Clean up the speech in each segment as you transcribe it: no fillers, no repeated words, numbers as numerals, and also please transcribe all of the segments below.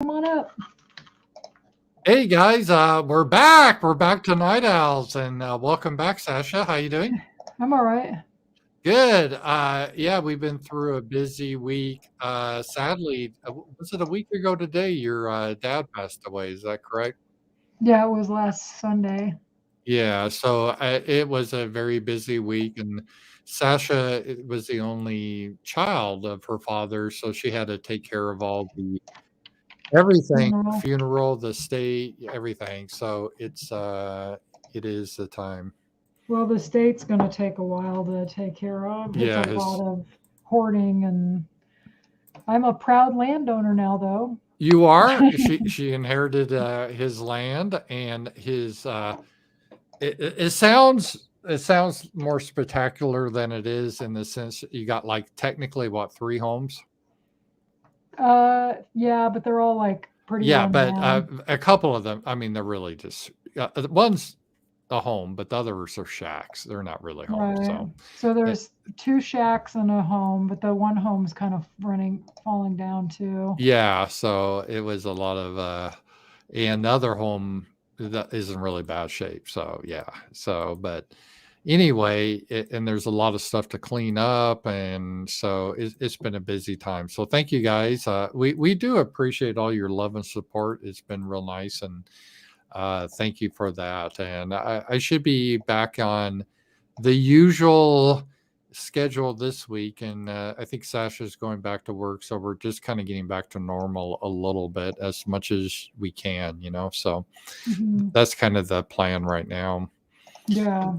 come on up. Hey guys, we're back. We're back to Night Owls, and welcome back, Sasha. How you doing? I'm all right. Good. Yeah, we've been through a busy week. Sadly, was it a week ago today? Your dad passed away. Is that correct? Yeah, it was last Sunday. Yeah. So it was a very busy week, and Sasha was the only child of her father, so she had to take care of all the everything, Funeral. funeral, the state, everything. So it is the time. Well, the state's going to take a while to take care of. It's a Yeah, lot his of hoarding, and I'm a proud landowner now, though. you are. She inherited his land and his. It sounds more spectacular than it is in the sense you got like technically what 3 homes. Yeah, but they're all like pretty Yeah, run but down. a couple of them. I mean, they're really just one's a home, but the others are shacks. They're not really homes. Right. So So it, there's 2 shacks and a home, but the one home's kind of falling down too. yeah, so it was a lot of and the other home that is in really bad shape. So yeah. So but anyway, and there's a lot of stuff to clean up, and so it's been a busy time. So thank you guys. We do appreciate all your love and support. It's been real nice, and thank you for that. And I should be back on the usual schedule this week, and I think Sasha's going back to work, so we're just kind of getting back to normal a little bit as much as we can, so Hmm. that's kind of the plan right now. Yeah.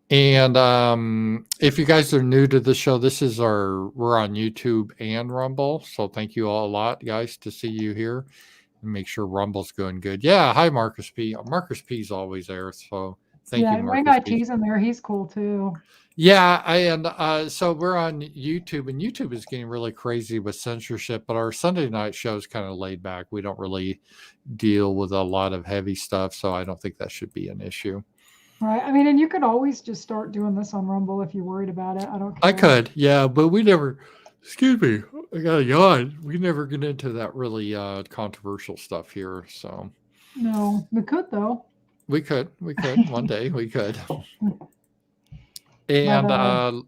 And if you guys are new to the show, we're on YouTube and Rumble, so thank you all a lot, guys, to see you here, and make sure Rumble's going good. Yeah, hi Marcus P. Marcus P's always there, so thank Yeah, you, and my Marcus guy P. T's in there. He's cool too. Yeah, so we're on YouTube, and YouTube is getting really crazy with censorship, but our Sunday night show is kind of laid back. We don't really deal with a lot of heavy stuff, so I don't think that should be an issue. Right. I mean, and you could always just start doing this on Rumble if you're worried about it. I don't I care. could, yeah, but we never, excuse me, I got a yawn. We never get into that really controversial stuff here, so No, we could though. we could one day we could. But And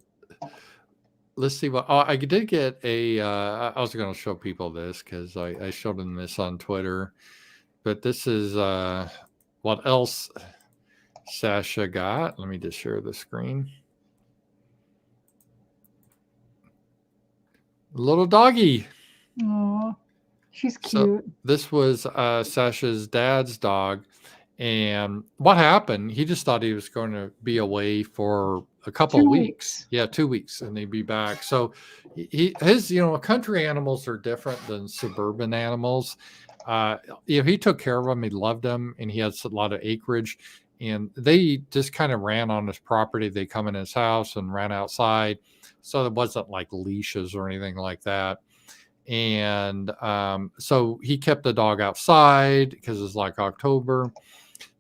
let's see what I did get I was going to show people this because I showed them this on Twitter, but this is what else Sasha got. Let me just share the screen. Little doggy. oh, she's So cute. this was Sasha's dad's dog. And what happened? He just thought he was going to be away for a couple of 2 weeks. weeks. Yeah, 2 weeks, and he'd be back. So his country animals are different than suburban animals. He took care of them. He loved them, and he has a lot of acreage. And they just kind of ran on his property. They come in his house and ran outside, so it wasn't like leashes or anything like that. And so he kept the dog outside because it's like October,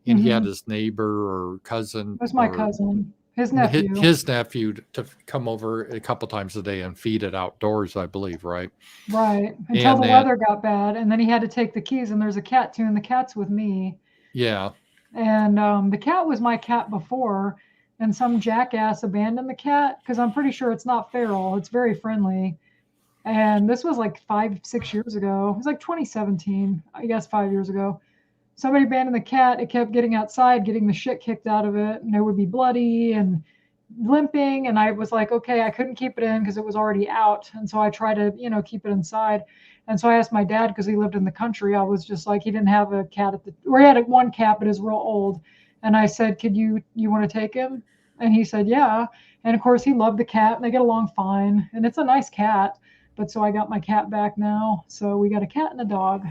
and he had Hmm. his neighbor or cousin That's my or cousin, his nephew. his nephew to come over a couple times a day and feed it outdoors, I believe, right? Right. Until And the then, weather got bad, and then he had to take the keys. And there's a cat too, and the cat's with me. yeah, And the cat was my cat before, and some jackass abandoned the cat because I'm pretty sure it's not feral. It's very friendly. And this was like 5, 6 years ago. It was like 2017, I guess 5 years ago. Somebody abandoned the cat. It kept getting outside, getting the shit kicked out of it, and it would be bloody and limping. And I was like, okay, I couldn't keep it in because it was already out. And so I tried to, keep it inside. And so I asked my dad because he lived in the country. I was just like, he didn't have a cat or he had one cat, but it's real old. And I said, could you want to take him? And he said, yeah. And of course, he loved the cat, and they get along fine. And it's a nice cat. But so I got my cat back now. So we got a cat and a dog.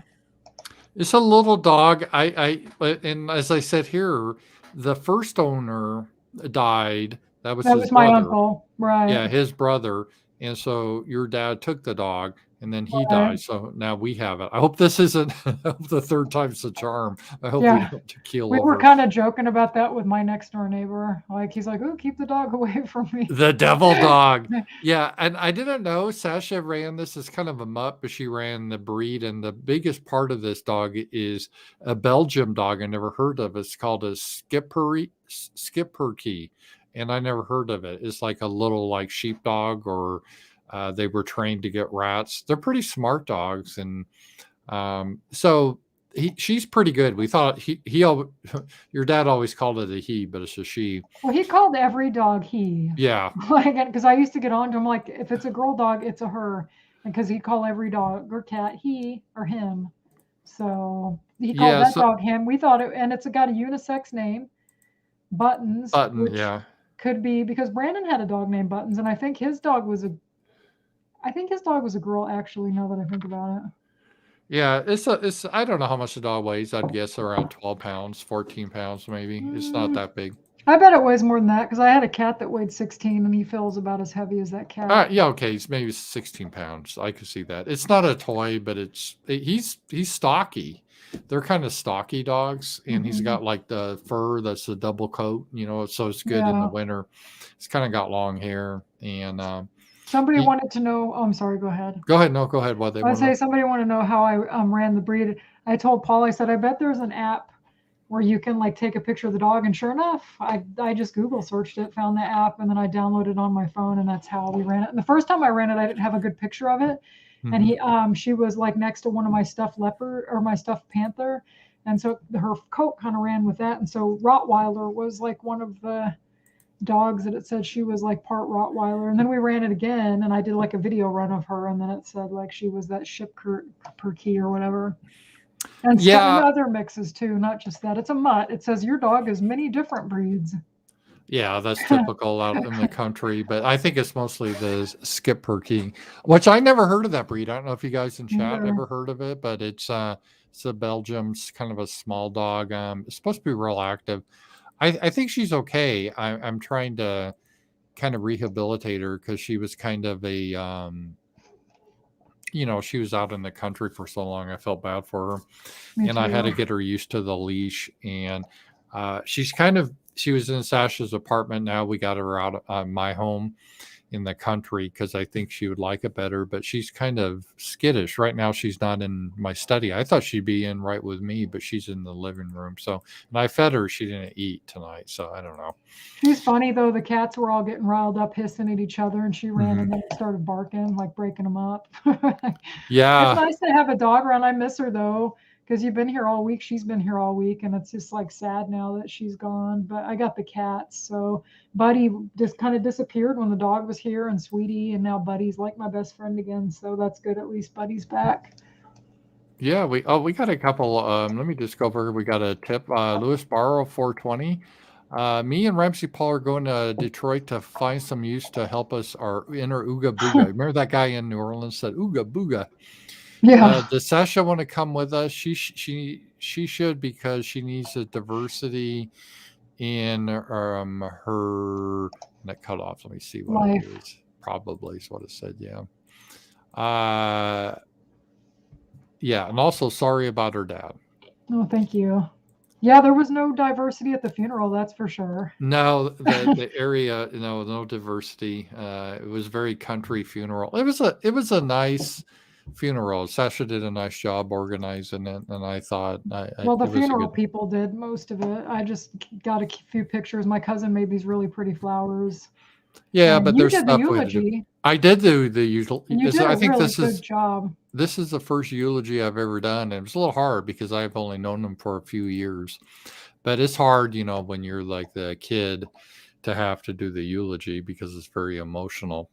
it's a little dog. And as I said here, the first owner died. That was That his was my brother. uncle, right? Yeah, his brother. And so your dad took the dog, and then he Right. died. So now we have it. I hope this isn't I hope the third time's the charm. I hope we Yeah. don't keel We were over kind of joking about that with my next door neighbor. Like he's like, "Oh, keep the dog away from me." the devil dog. Yeah, and I didn't know Sasha ran this as kind of a mutt, but she ran the breed, and the biggest part of this dog is a Belgium dog I never heard of. It's called a Skipperkie, and I never heard of it. It's like a little like sheepdog, or they were trained to get rats. They're pretty smart dogs, and so she's pretty good. We thought your dad always called it a he, but it's a she. Well, he called every dog he. Yeah. Like, because I used to get on to him like, if it's a girl dog, it's a her, because he'd call every dog or cat he or him. So he called Yeah, that so dog him. We thought it, and it's got a unisex name, Buttons, Button, which yeah. could be because Brandon had a dog named Buttons, and I think his dog was a girl actually. Now that I think about it. Yeah, it's I don't know how much the dog weighs. I'd guess around 12 pounds, 14 pounds maybe. It's not that big. I bet it weighs more than that because I had a cat that weighed 16 and he feels about as heavy as that cat. Yeah, okay, it's maybe 16 pounds. I could see that. It's not a toy, but he's stocky. They're kind of stocky dogs, and he's got like the fur that's a double coat, so it's good in the Yeah. winter. It's kind of got long hair, and Somebody wanted to know. Oh, I'm sorry. Go ahead. go ahead. No, go ahead. What they I want to know? somebody wanted to know how I ran the breed. I told Paul. I said I bet there's an app where you can like take a picture of the dog, and sure enough, I just Google searched it, found the app, and then I downloaded it on my phone, and that's how we ran it. And the first time I ran it, I didn't have a good picture of it, and she was like next to one of my stuffed leopard or my stuffed panther, and so her coat kind of ran with that, and so Rottweiler was like one of the dogs that it said she was like part Rottweiler, and then we ran it again, and I did like a video run of her, and then it said like she was that Schipperke or whatever. And some other mixes too, not just that. It's a mutt. It says your dog is many different breeds. Yeah, that's typical out in the country, but I think it's mostly the Schipperke, which I never heard of that breed. I don't know if you guys in chat ever heard of it, but it's a Belgium's kind of a small dog. It's supposed to be real active. I think she's okay. I'm trying to kind of rehabilitate her because she was kind of a she was out in the country for so long. I felt bad for her, and I had to get her used to the leash. And she was in Sasha's apartment. Now we got her out of my home in the country because I think she would like it better. But she's kind of skittish right now. She's not in my study. I thought she'd be in right with me, but she's in the living room. So, and I fed her. She didn't eat tonight, so I don't know. She's funny though. The cats were all getting riled up, hissing at each other, and she ran and then started barking, like breaking them up. Yeah, it's nice to have a dog around. I miss her though, because you've been here all week. She's been here all week, and it's just like sad now that she's gone. But I got the cats, so Buddy just kind of disappeared when the dog was here, and Sweetie, and now Buddy's like my best friend again. So that's good. At least Buddy's back. Yeah, we got a couple. Let me just go over. We got a tip. Louis Barrow 420. Me and Ramsey Paul are going to Detroit to find some use to help us our inner Ooga Booga. Remember that guy in New Orleans said Ooga Booga? Yeah. Does Sasha want to come with us? She should, because she needs a diversity in her that cut off. Let me see what Life. it is. Probably is what it said. Yeah. Yeah, and also sorry about her dad. Oh, thank you. Yeah, there was no diversity at the funeral, that's for sure. No, the area, no diversity. It was very country funeral. It was a nice funeral. Sasha did a nice job organizing it, and I thought, well, the funeral people did most of it. I just got a few pictures. My cousin made these really pretty flowers. Yeah, but there's did the stuff eulogy. I did do the usual. And you did I think really this is good job. This is the first eulogy I've ever done, and it was a little hard because I've only known them for a few years. But it's hard, when you're like the kid, to have to do the eulogy because it's very emotional.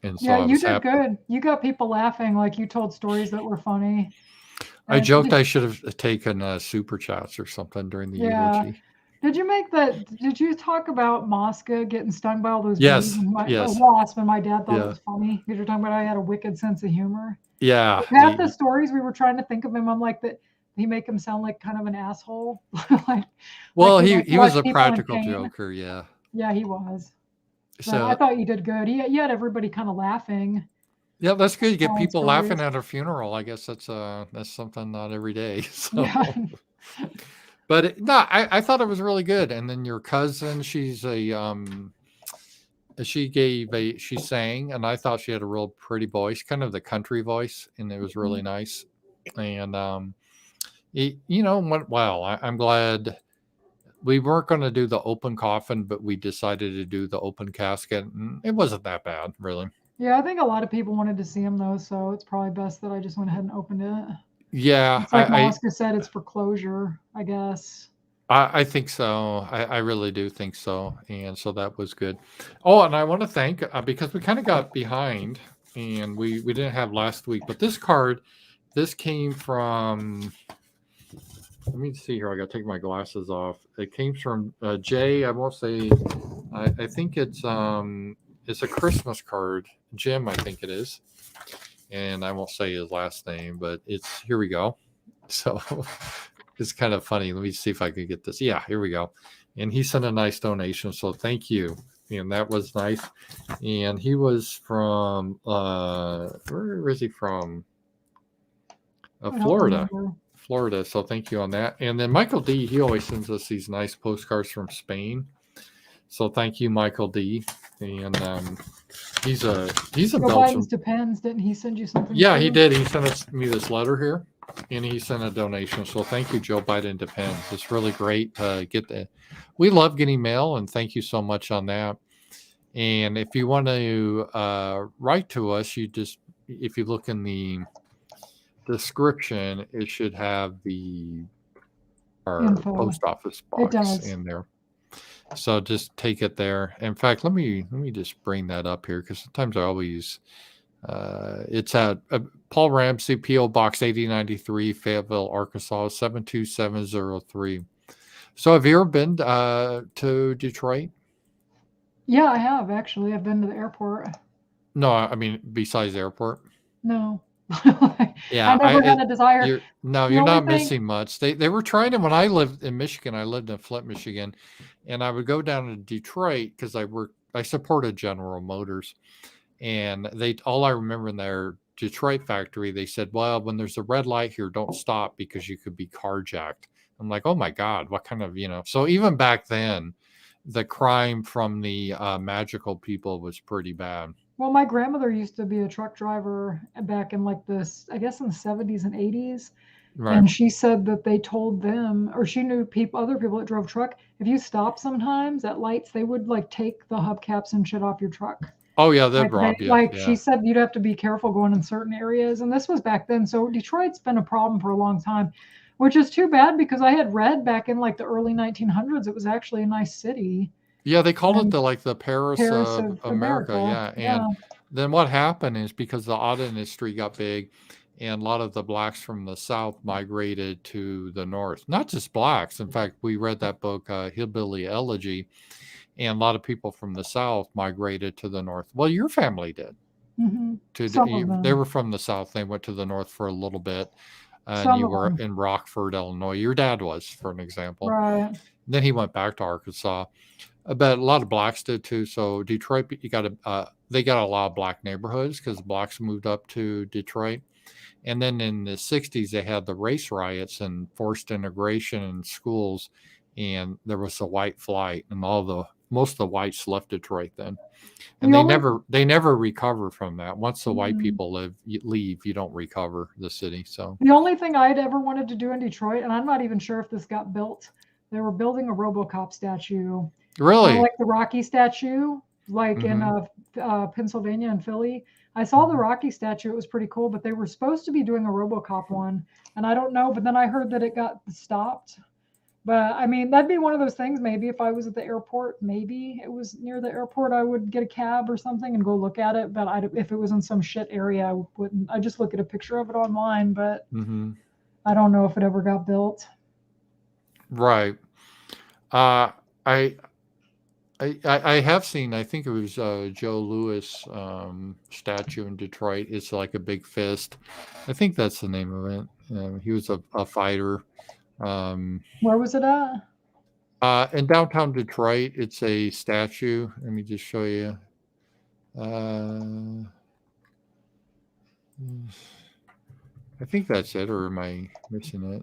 And so yeah, you did good. You got people laughing, like you told stories that were funny. I joked I should have taken super chats or something during the eulogy. Did you make that? Did you talk about Mosca getting stung by all those yes, bees? Yes. A wasp, and my dad thought it was funny because you're talking about I had a wicked sense of humor. Yeah. Half the stories we were trying to think of him, I'm like that. He make him sound like kind of an asshole. He was a practical joker. Yeah. Yeah, he was. So I thought you did good. You had everybody kind of laughing. Yeah, that's good. You get telling people laughing stories. at a funeral. I guess that's something not every day. So, Yeah. but no, I thought it was really good. And then your cousin, she sang, and I thought she had a real pretty voice, kind of the country voice, and it was really nice. And it, went well. I'm glad we weren't going to do the open coffin, but we decided to do the open casket, and it wasn't that bad, really. Yeah, I think a lot of people wanted to see him though, so it's probably best that I just went ahead and opened it. Yeah, It's like Mosca said, it's for closure, I guess. I think so. I really do think so, and so that was good. Oh, and I want to thank because we kind of got behind, and we didn't have last week, but this came from. Let me see here. I got to take my glasses off. It came from Jay. I won't say. I think it's a Christmas card. Jim, I think it is, and I won't say his last name, but it's here we go. So it's kind of funny. Let me see if I can get this. Yeah, here we go. And he sent a nice donation, so thank you. And that was nice. And he was from where is he from? Florida. Remember. Florida. So thank you on that. And then Michael D, he always sends us these nice postcards from Spain. So thank you, Michael D. And he's a Joe Belgian. Biden's depends. Didn't he send you something? Yeah, he did. He sent me this letter here, and he sent a donation. So thank you, Joe Biden depends. It's really great to get the. We love getting mail, and thank you so much on that. And if you want to write to us, if you look in the description, it should have our Info. post office It box does. in there. So just take it there. In fact, let me just bring that up here because sometimes I always. It's at Paul Ramsey, P.O. Box 8093, Fayetteville, Arkansas 72703. So have you ever been to Detroit? Yeah, I have actually. I've been to the airport. No, I mean besides the airport. No. Yeah, I never had a desire. You're not missing much. They were trying to when I lived in Michigan. I lived in Flint, Michigan, and I would go down to Detroit because I supported General Motors, and all I remember in their Detroit factory, they said, well, when there's a red light here, don't stop because you could be carjacked. I'm like, oh my God, what kind of, so even back then, the crime from the magical people was pretty bad. Well, my grandmother used to be a truck driver back in like this, I guess in the 70s and 80s. Right. And she said that they told them, or she knew other people that drove truck, if you stop sometimes at lights, they would like take the hubcaps and shit off your truck. Oh yeah, they'd rob you. Like yeah. she said, you'd have to be careful going in certain areas. And this was back then. So Detroit's been a problem for a long time, which is too bad because I had read back in like the early 1900s, it was actually a nice city. Yeah, they called it the Paris of America. Yeah. And then what happened is because the auto industry got big and a lot of the blacks from the South migrated to the North. Not just blacks. In fact, we read that book, Hillbilly Elegy, and a lot of people from the South migrated to the North. Well, your family did. Mm-hmm. They were from the South. They went to the North for a little bit. And you were in Rockford, Illinois. Your dad was, for an example. Right. Then he went back to Arkansas. But a lot of blacks did too. So Detroit, they got a lot of black neighborhoods because blacks moved up to Detroit. And then in the 60s, they had the race riots and forced integration in schools. And there was a white flight, and most of the whites left Detroit then. And they never recover from that. Once the white people leave, you don't recover the city. So the only thing I'd ever wanted to do in Detroit, and I'm not even sure if this got built, they were building a RoboCop statue. Really? Like the Rocky statue, like in Pennsylvania and Philly. I saw the Rocky statue. It was pretty cool, but they were supposed to be doing a RoboCop one. And I don't know, but then I heard that it got stopped. But I mean, that'd be one of those things. Maybe if I was at the airport, maybe it was near the airport, I would get a cab or something and go look at it. But if it was in some shit area, I wouldn't. I just look at a picture of it online, but I don't know if it ever got built. Right. I have seen, I think it was Joe Louis statue in Detroit. It's like a big fist. I think that's the name of it. He was a fighter. Where was it at? In downtown Detroit, it's a statue. Let me just show you. I think that's it, or am I missing it?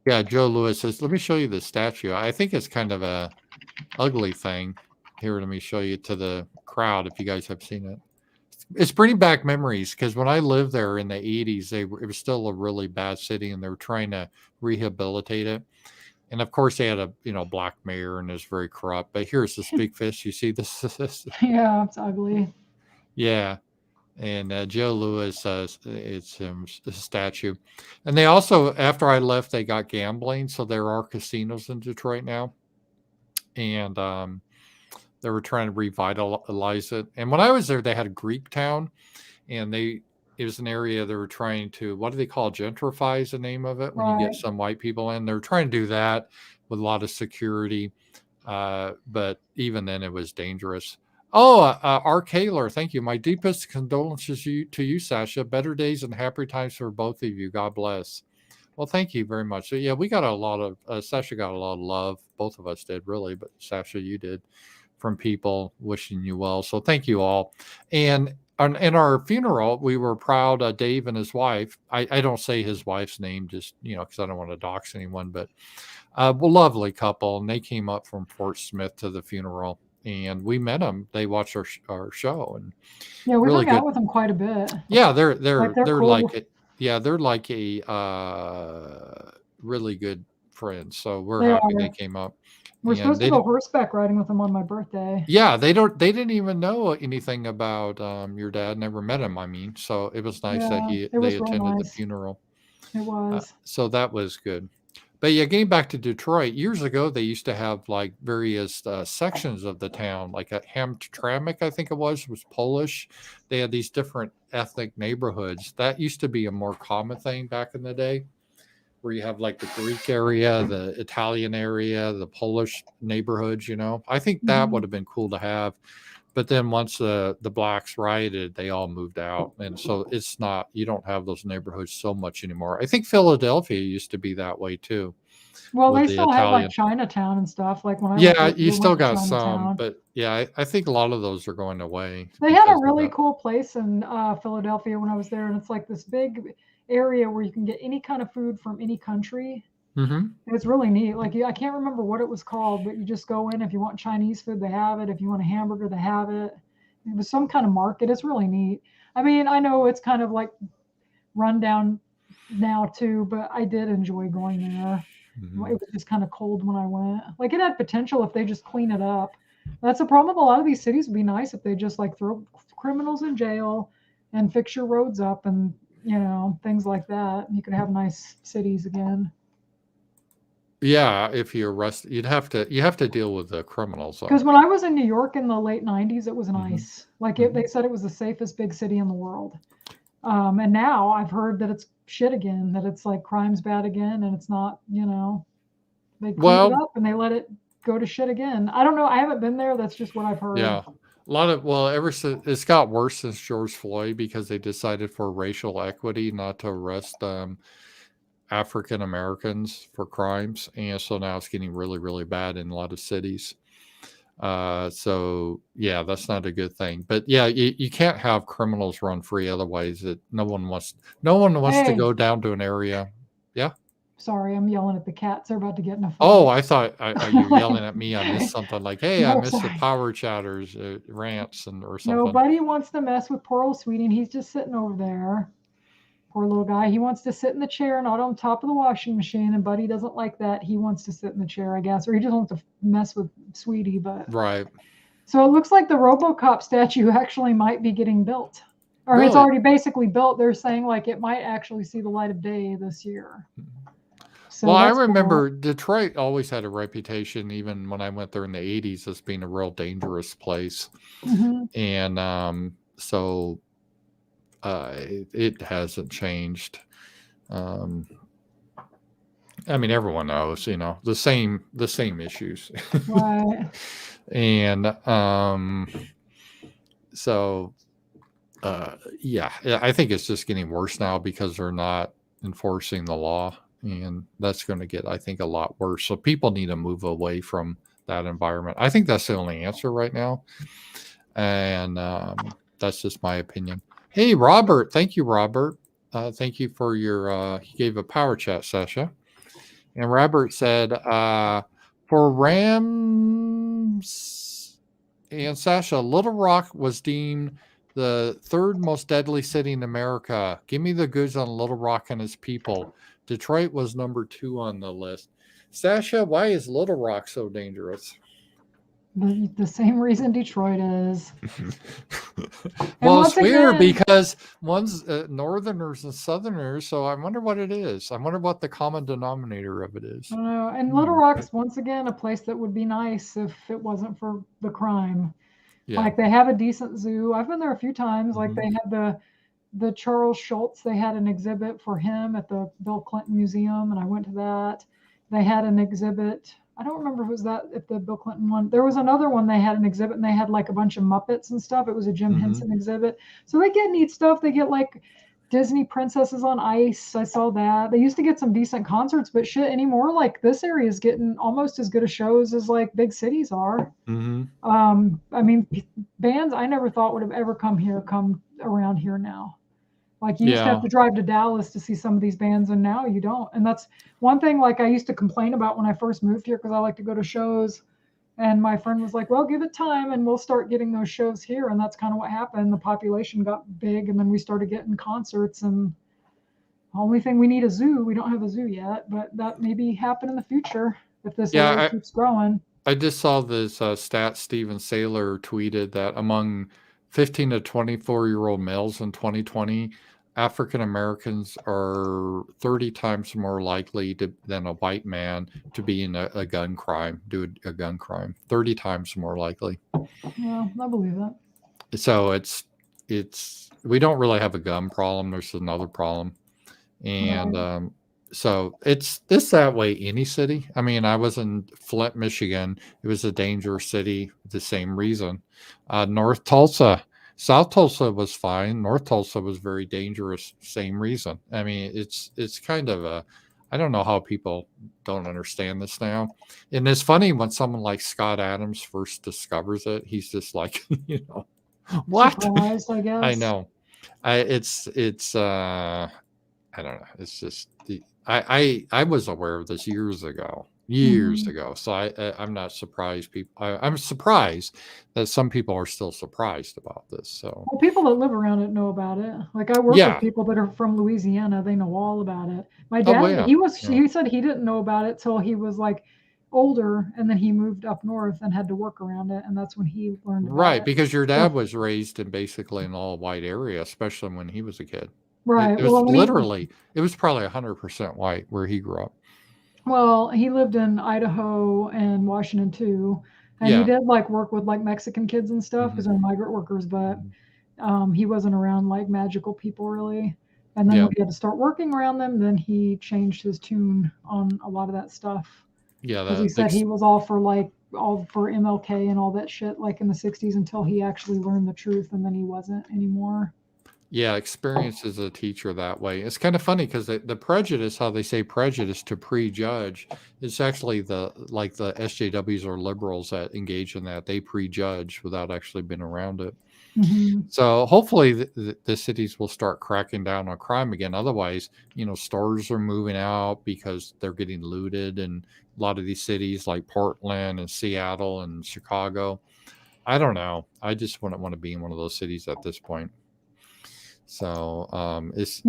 Yeah, Joe Lewis says, let me show you the statue. I think it's kind of a ugly thing. Here, let me show you to the crowd if you guys have seen it. It's bringing back memories because when I lived there in the 80s, it was still a really bad city and they were trying to rehabilitate it. And of course, they had a black mayor and it was very corrupt. But here's this big fish. You see this? Yeah, it's ugly. Yeah. And Joe Lewis, it's a statue. And they also, after I left, they got gambling. So there are casinos in Detroit now. And they were trying to revitalize it. And when I was there, they had a Greek town. And it was an area they were trying to, what do they call it? Gentrify is the name of it. When you get some white people in, they're trying to do that with a lot of security. But even then it was dangerous. Oh, R. Kaler, thank you. My deepest condolences to you, Sasha. Better days and happier times for both of you. God bless. Well, thank you very much. So yeah, we got a lot of, Sasha got a lot of love. Both of us did really, but Sasha, you did, from people wishing you well. So thank you all. And in our funeral, we were proud, Dave and his wife. I don't say his wife's name just, because I don't want to dox anyone, but a lovely couple. And they came up from Fort Smith to the funeral and we met them. They watched our show. And yeah, we really hung out with them quite a bit. Yeah, they're cool. like a really good friends. So we're happy they came up. We're supposed to go horseback riding with them on my birthday. Yeah, they didn't even know anything about your dad. Never met him. I mean, so it was nice that they attended the funeral. It was. So that was good. But yeah, getting back to Detroit, years ago they used to have like various sections of the town, like at Hamtramck, I think it was Polish. They had these different ethnic neighborhoods. That used to be a more common thing back in the day, where you have like the Greek area, the Italian area, the Polish neighborhoods. I think that would have been cool to have. But then once the blacks rioted, they all moved out. And so you don't have those neighborhoods so much anymore. I think Philadelphia used to be that way too. Well, they still have like Chinatown and stuff. Like when you still got some, but yeah, I think a lot of those are going away. They had a really cool place in Philadelphia when I was there. And it's like this big area where you can get any kind of food from any country. Mm-hmm. It's really neat. Like I can't remember what it was called, but you just go in. If you want Chinese food, they have it. If you want a hamburger, they have it. It was some kind of market. It's really neat. I mean, I know it's kind of like run down now too, but I did enjoy going there. Mm-hmm. It was just kind of cold when I went. Like it had potential if they just clean it up. That's the problem with a lot of these cities. Would be nice if they just like throw criminals in jail and fix your roads up and things like that. You could have nice cities again. Yeah, if you arrest, you have to deal with the criminals. Because when I was in New York in the late 90s, it was nice. Like they said it was the safest big city in the world. And now I've heard that it's shit again, that it's like crime's bad again, and it's not, they clean it up and they let it go to shit again. I don't know. I haven't been there. That's just what I've heard. Yeah. Ever since it's got worse since George Floyd, because they decided for racial equity not to arrest African Americans for crimes, and so now it's getting really, really bad in a lot of cities. So yeah, that's not a good thing. But yeah, you can't have criminals run free, otherwise no one wants to go down to an area. Yeah. Sorry, I'm yelling at the cats. They're about to get in a fight. Oh, I thought you were yelling at me. I missed something like, hey, I missed the power chatters, rants, or something. Nobody wants to mess with poor old Sweetie, and he's just sitting over there. Poor little guy. He wants to sit in the chair, not on top of the washing machine, and Buddy doesn't like that. He wants to sit in the chair, I guess, or he just wants to mess with Sweetie. But right. So it looks like the RoboCop statue actually might be getting built, or It's already basically built. They're saying like it might actually see the light of day this year. So I remember cool. Detroit always had a reputation, even when I went there in the 80s, as being a real dangerous place. And so it hasn't changed. I mean, everyone knows, the same issues. Right. And so yeah, I think it's just getting worse now because they're not enforcing the law. And that's going to get, I think, a lot worse. So people need to move away from that environment. I think that's the only answer right now. And that's just my opinion. Hey, Robert. Thank you, Robert. Thank you for your, he gave a power chat session. And Robert said, for Rams and Sasha, Little Rock was deemed the third most deadly city in America. Give me the goods on Little Rock and its people. Detroit was number 2 on the list. Sasha, why is Little Rock so dangerous? The same reason Detroit is. Well, it's weird because one's Northerners and Southerners, so I wonder what it is. I wonder what the common denominator of it is. I don't know. And Little Rock's, once again, a place that would be nice if it wasn't for the crime. Yeah. Like, they have a decent zoo. I've been there a few times. Like, they had the Charles Schultz, they had an exhibit for him at the Bill Clinton Museum, and I went to that. They had an exhibit. I don't remember if it was that, if the Bill Clinton one. There was another one, they had an exhibit, and they had like a bunch of Muppets and stuff. It was a Jim Henson exhibit. So they get neat stuff. They get like Disney princesses on ice. I saw that. They used to get some decent concerts, but shit anymore, like this area is getting almost as good a shows as like big cities are. I mean, bands I never thought would have ever come around here now. Like, you used to have to drive to Dallas to see some of these bands, and now you don't. And that's one thing, like, I used to complain about when I first moved here, because I like to go to shows. And my friend was like, well, give it time and we'll start getting those shows here. And that's kind of what happened. The population got big, and then we started getting concerts. And the only thing we need a zoo. We don't have a zoo yet, but that maybe happen in the future if this area keeps growing. I just saw this stat. Steven Saylor tweeted that among 15 to 24-year-old males in 2020, African Americans are 30 times more likely than a white man to be in a gun crime, do a gun crime. 30 times more likely. Yeah, I believe that. So it's we don't really have a gun problem. There's another problem, and so it's that way any city. I mean, I was in Flint, Michigan. It was a dangerous city. The same reason. North Tulsa. South Tulsa was fine. North Tulsa was very dangerous. Same reason. I mean, it's kind of I don't know how people don't understand this now. And it's funny when someone like Scott Adams first discovers it. He's just like, what? Surprised, I guess. I know. It's I don't know. It's just I was aware of this years ago. So I'm not surprised. I'm surprised that some people are still surprised about this. So, well, people that live around it know about it. Like, I work with people that are from Louisiana. They know all about it. My dad, he said he didn't know about it till he was like older, and then he moved up north and had to work around it, and that's when he learned about it. Because your dad was raised in basically an all white area, especially when he was a kid. Right. It was it was probably 100% white where he grew up. Well, he lived in Idaho and Washington too, and he did like work with like Mexican kids and stuff because they're migrant workers, but he wasn't around like magical people really. And then when he had to start working around them, then he changed his tune on a lot of that stuff. Yeah, because he said he was all for MLK and all that shit like in the 60s until he actually learned the truth, and then he wasn't anymore. Yeah, experience as a teacher that way. It's kind of funny because the prejudice, how they say prejudice to prejudge, it's actually the SJWs or liberals that engage in that. They prejudge without actually being around it. So hopefully the cities will start cracking down on crime again. Otherwise, stores are moving out because they're getting looted, and a lot of these cities like Portland and Seattle and Chicago. I don't know. I just wouldn't want to be in one of those cities at this point. So it's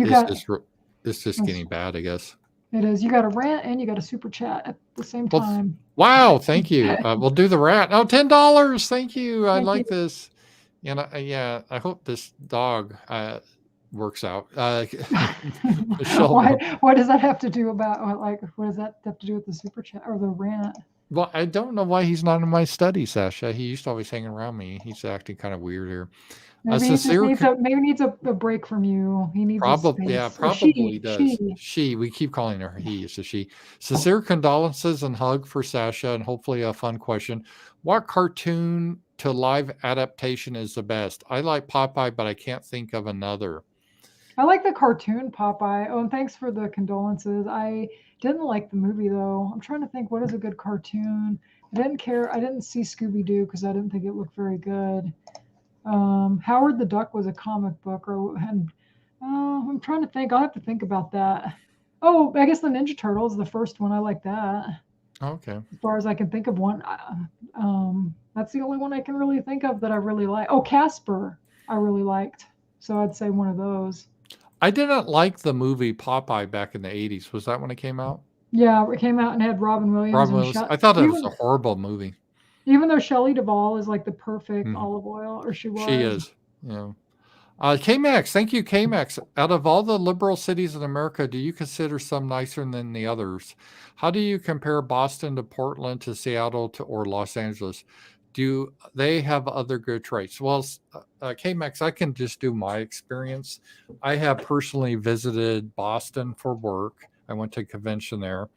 just getting bad, I guess. It is. You got a rant and you got a super chat at the same time. Wow, thank you. We'll do the rant. Oh, $10. Thank you. I like this. And I hope this dog works out. What does that have to do about what does that have to do with the super chat or the rant? Well, I don't know why he's not in my study, Sasha. He used to always hang around me. He's acting kind of weird here. Maybe he needs a break from you. He needs probably does. She. We keep calling her he. It's a she. Sincere condolences and hug for Sasha, and hopefully a fun question. What cartoon to live adaptation is the best? I like Popeye, but I can't think of another. I like the cartoon Popeye. Oh, and thanks for the condolences. I didn't like the movie though. I'm trying to think what is a good cartoon. I didn't care. I didn't see Scooby-Doo because I didn't think it looked very good. Howard the Duck was a comic book, and I'm trying to think. I'll have to think about that. Oh, I guess the Ninja Turtles, the first one. I like that. Okay. As far as I can think of one, that's the only one I can really think of that I really like. Oh, Casper, I really liked. So I'd say one of those. I didn't like the movie Popeye back in the 80s. Was that when it came out? Yeah, it came out and had Robin Williams Robin and Williams. I thought it was a even horrible movie. even though Shelley Duvall is like the perfect Mhm. olive oil, or she She was. is. Yeah. KMAX, thank you, KMAX. Out of all the liberal cities in America, do you consider some nicer than the others? How do you compare Boston to Portland to Seattle to or Los Angeles? Do they have other good traits? Well, KMAX, I can just do my experience. I have personally visited Boston for work. I went to a convention there.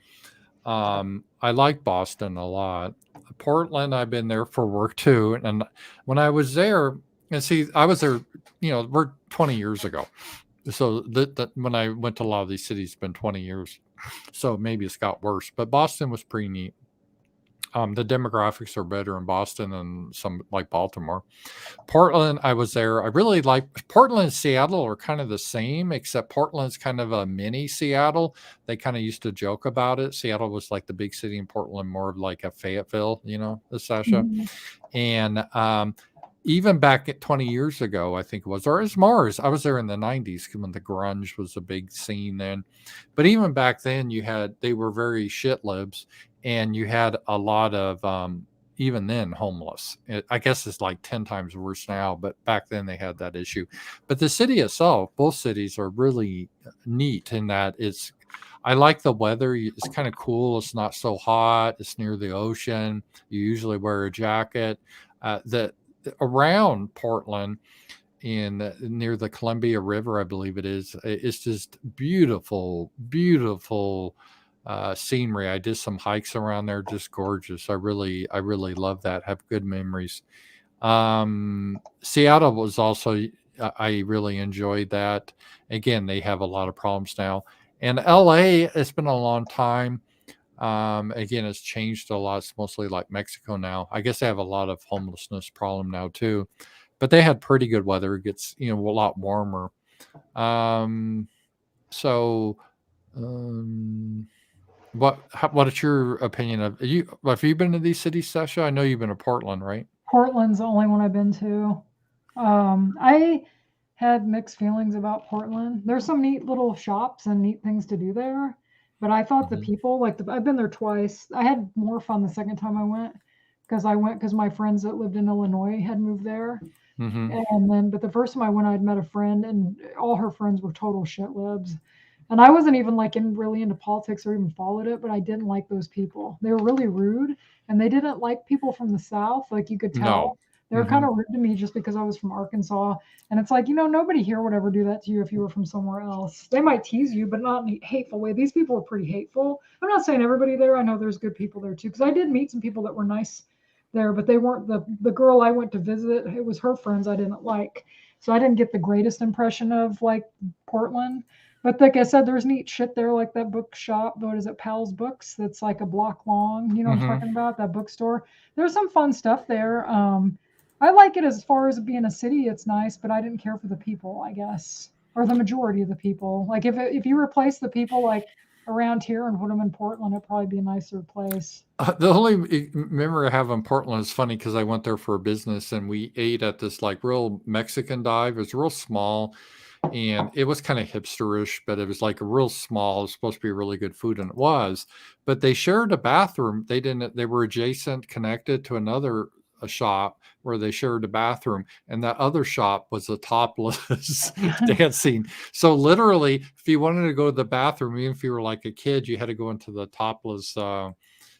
I like Boston a lot. Portland, I've been there for work too. And when I was there, and see, I was there, we're 20 years ago. So that when I went to a lot of these cities, it's been 20 years. So maybe it's got worse, but Boston was pretty neat. The demographics are better in Boston than some like Baltimore. Portland, I was there. I really like Portland and Seattle are kind of the same, except Portland's kind of a mini Seattle. They kind of used to joke about it. Seattle was like the big city in Portland, more of like a Fayetteville, Sasha. Mhm. And even back at 20 years ago, I think it was, or it was Mars. I was there in the 90s when the grunge was a big scene then. But even back then, they were very shit libs, and you had a lot of, even then, homeless. I guess it's like 10 times worse now, but back then they had that issue. But the city itself, both cities are really neat in that I like the weather. It's kind of cool. It's not so hot. It's near the ocean. You usually wear a jacket. The around Portland in near the Columbia River, I believe it is. It's just beautiful, beautiful scenery. I did some hikes around there, just gorgeous. I really love that. Have good memories. Seattle was also. I really enjoyed that. Again, they have a lot of problems now. And LA, it's been a long time. Again, it's changed a lot. It's mostly like Mexico now. I guess they have a lot of homelessness problem now too, but they had pretty good weather. It gets a lot warmer. Um, so, um, what is your opinion of you? Have you been to these cities, Sasha? I know you've been to Portland, right? Portland's the only one I've been to. I had mixed feelings about Portland. There's some neat little shops and neat things to do there, but I thought the Hmm. people, I've been there twice. I had more fun the second time I went because my friends that lived in Illinois had moved there. Hmm. But the first time I went, I'd met a friend, and all her friends were total shit libs. And I wasn't even like really into politics or even followed it, but I didn't like those people. They were really rude, and they didn't like people from the South. Like you could No. tell, they were kind Hmm. of rude to me just because I was from Arkansas. And it's like, nobody here would ever do that to you if you were from somewhere else. They might tease you, but not in a hateful way. These people are pretty hateful. I'm not saying everybody there. I know there's good people there too, because I did meet some people that were nice there, but they weren't the girl I went to visit. It was her friends I didn't like, so I didn't get the greatest impression of like Portland. But like I said, there's neat shit there, like that bookshop. What is it, Pal's Books? That's like a block long. You know what I'm Hmm. talking about? That bookstore. There's some fun stuff there. I like it as far as being a city. It's nice, but I didn't care for the people, I guess, or the majority of the people. Like if you replace the people like around here and put them in Portland, it'd probably be a nicer place. The only memory I have in Portland is funny because I went there for a business and we ate at this like real Mexican dive. It was real small and it was kind of hipsterish, but it was like a real small. It was supposed to be really good food, and it was. But they shared a bathroom. They didn't. They were adjacent, connected to another a shop where they shared a bathroom, and that other shop was a topless dancing. So literally, if you wanted to go to the bathroom, even if you were like a kid, you had to go into the topless.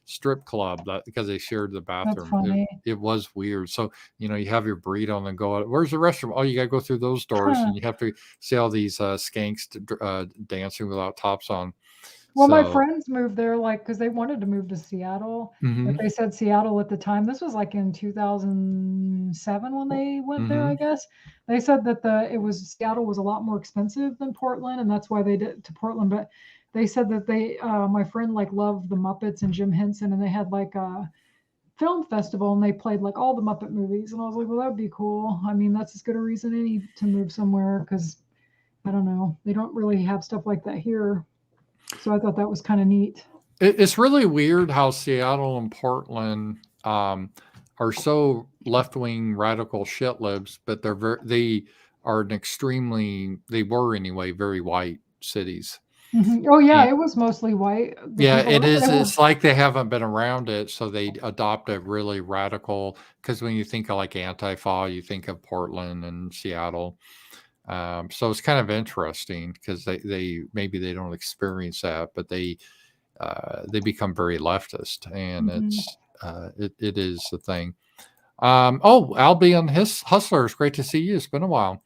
Strip club because they shared the That's bathroom. funny. It was weird. So you have your burrito and go out. Where's the restroom? Oh, you got to go through those doors, and you have to see all these skanks dancing without tops on. Well, my So, friends moved there, like, because they wanted to move to Seattle, but hmm. they said Seattle at the time. This was like in 2007 when they went there, I Hmm. guess. They said that Seattle was a lot more expensive than Portland, and that's why they did to Portland. But they said that my friend like loved the Muppets and Jim Henson, and they had like film festival and they played like all the Muppet movies, and I was like, well, that would be cool. I mean, that's as good a reason any to move somewhere because I don't know, they don't really have stuff like that here. So I thought that was kind of neat. It's really weird how Seattle and Portland are so left-wing radical shit libs, but they are they were anyway very white cities. Oh yeah, And, it was mostly white. The yeah, people it is. that were. It's like they haven't been around it, so they adopt a really radical. Because when you think of like Antifa, you think of Portland and Seattle. So it's kind of interesting because they maybe they don't experience that, but they become very leftist, and it is the thing. Oh, Albion Hustler, it's great to see you. It's been a while.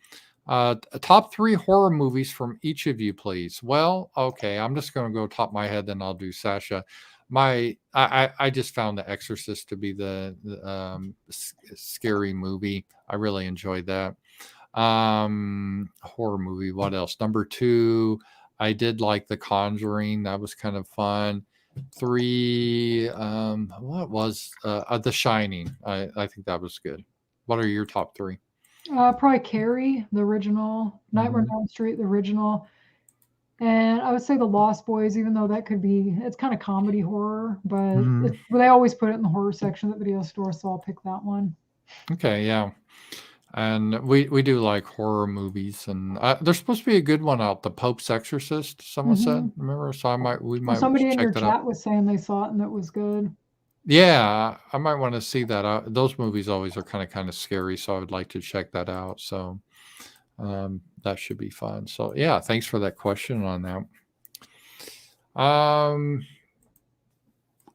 Top 3 horror movies from each of you, please. Well, okay, I'm just going to go top my head, then I'll do Sasha. I just found The Exorcist to be the scary movie. I really enjoyed that. Horror movie. What else? Number 2, I did like The Conjuring. That was kind of fun. 3, what was The Shining? I think that was good. What are your top 3? Probably Carrie, the original, Nightmare on Elm Street, the original, and I would say The Lost Boys, even though that could be, it's kind of comedy horror, but they always put it in the horror section at the video store, so I'll pick that one. Okay, yeah. And we do like horror movies, and there's supposed to be a good one out, The Pope's Exorcist. Someone said, remember? So we might somebody in check your that chat out. was saying they saw it and it was good. Yeah, I might want to see that. Those movies always are kind of scary, so I would like to check that out. So that should be fun. So yeah, thanks for that question on that.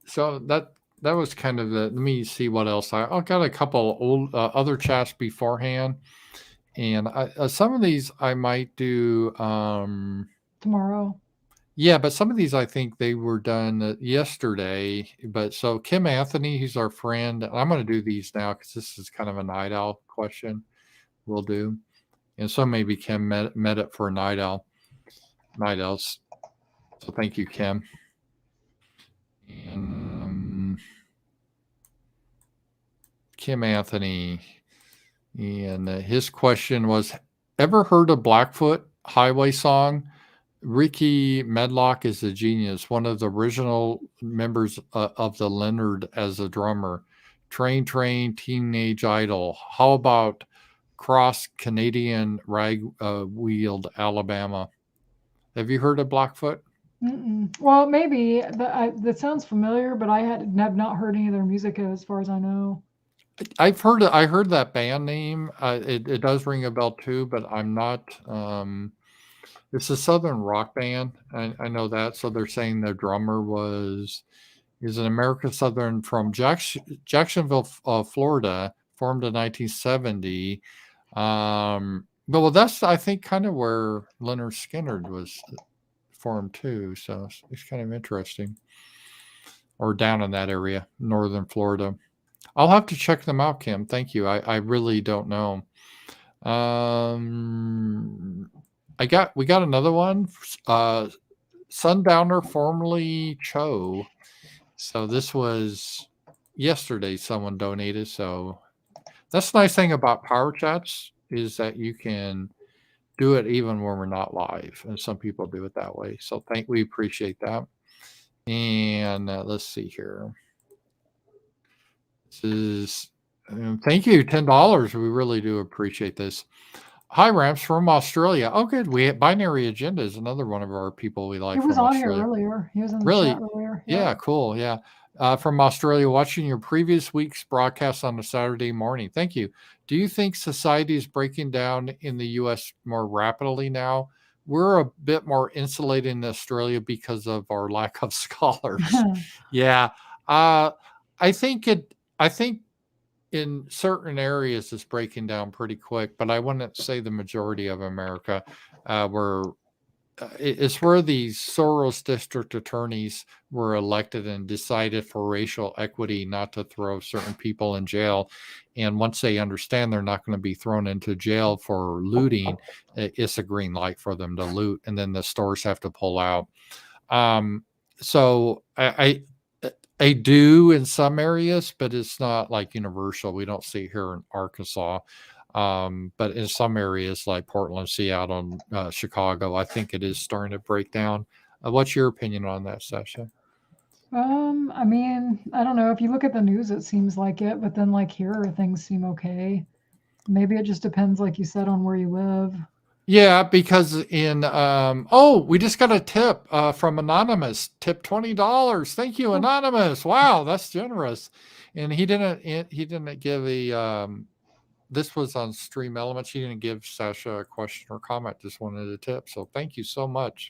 So that was kind of the. Let me see what else I got a couple old other chats beforehand, and some of these I might do tomorrow. Yeah, but some of these I think they were done yesterday. But so Kim Anthony, he's our friend. I'm going to do these now because this is kind of a night owl question. We'll do, and so maybe Kim met it for a night owls. So thank you, Kim. And, Kim Anthony, and his question was: ever heard of Blackfoot Highway song? Ricky Medlock is a genius, one of the original members of the Leonard as a drummer. Train, Teenage Idol. How about Cross Canadian Rag Wheeled Alabama? Have you heard of Blackfoot? Well, maybe that sounds familiar, but I have not heard any of their music as far as I know. I heard that band name. It does ring a bell too, but I'm not. It's a southern rock band. I know that. So they're saying their drummer is an American Southern from Jacksonville, Florida, formed in 1970. Well, that's I think kind of where Leonard Skinner was formed too. So it's kind of interesting. Or down in that area, northern Florida. I'll have to check them out, Kim. Thank you. I really don't know. We got another one. Sundowner, formerly Cho. So this was yesterday. Someone donated. So that's the nice thing about power chats is that you can do it even when we're not live, and some people do it that way. So we appreciate that. And let's see here. This is thank you, $10. We really do appreciate this. Hi, Ramps from Australia. Oh, good. Binary Agenda is another one of our people we like. He was on here earlier. He was in the chat earlier. Yeah, cool. Yeah. From Australia, watching your previous week's broadcast on a Saturday morning. Thank you. Do you think society is breaking down in the U.S. more rapidly now? We're a bit more insulated in Australia because of our lack of scholars. Yeah. I think in certain areas it's breaking down pretty quick, but I wouldn't say the majority of America it's where these Soros district attorneys were elected and decided for racial equity not to throw certain people in jail. And once they understand they're not going to be thrown into jail for looting, it's a green light for them to loot. And then the stores have to pull out. So They do in some areas, but it's not like universal. We don't see it here in Arkansas. But in some areas like Portland, Seattle, and Chicago, I think it is starting to break down. What's your opinion on that, Sasha? I mean, I don't know. If you look at the news, it seems like it, but then like here, things seem okay. Maybe it just depends, like you said, on where you live. Yeah, because we just got a tip from Anonymous. Tip $20. Thank you, Anonymous. Wow, that's generous. And he didn't give this was on Stream Elements. He didn't give Sasha a question or comment, just wanted a tip. So thank you so much.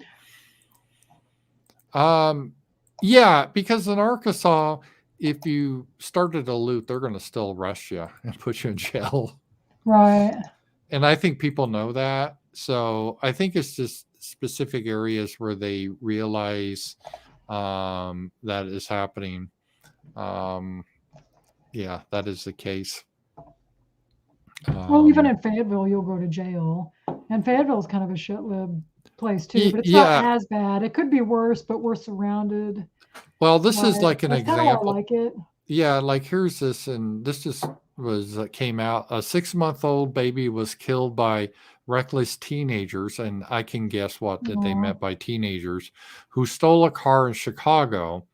Yeah, because in Arkansas, if you started a loot, they're going to still arrest you and put you in jail. Right. And I think people know that. So I think it's just specific areas where they realize that is happening. Yeah, that is the case. Well, even in Fayetteville, you'll go to jail. And Fayetteville's kind of a shit lib place too, but it's not as bad. It could be worse, but we're surrounded. Well, this is like an example. Kind of why I like it. Yeah, like here's this, and this just came out. A 6-month-old baby was killed by reckless teenagers, and I can guess what that they meant by teenagers, who stole a car in Chicago.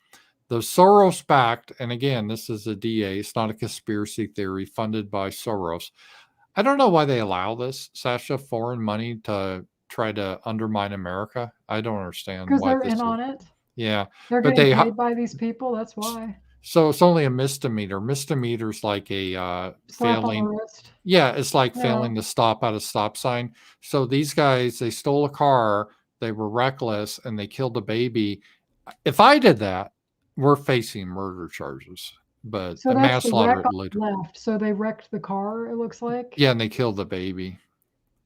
The Soros-backed, and again, this is a DA, it's not a conspiracy theory, funded by Soros. I don't know why they allow this, Sasha, foreign money to try to undermine America. I don't understand. Because they're in on it. Yeah. They're getting paid by these people, that's why. So it's only a misdemeanor. Misdemeanor's like a failing. Yeah, it's like failing to stop at a stop sign. So these guys, they stole a car, they were reckless, and they killed a baby. If I did that, we're facing murder charges. But so that's manslaughter left. So they wrecked the car, it looks like. Yeah, and they killed the baby.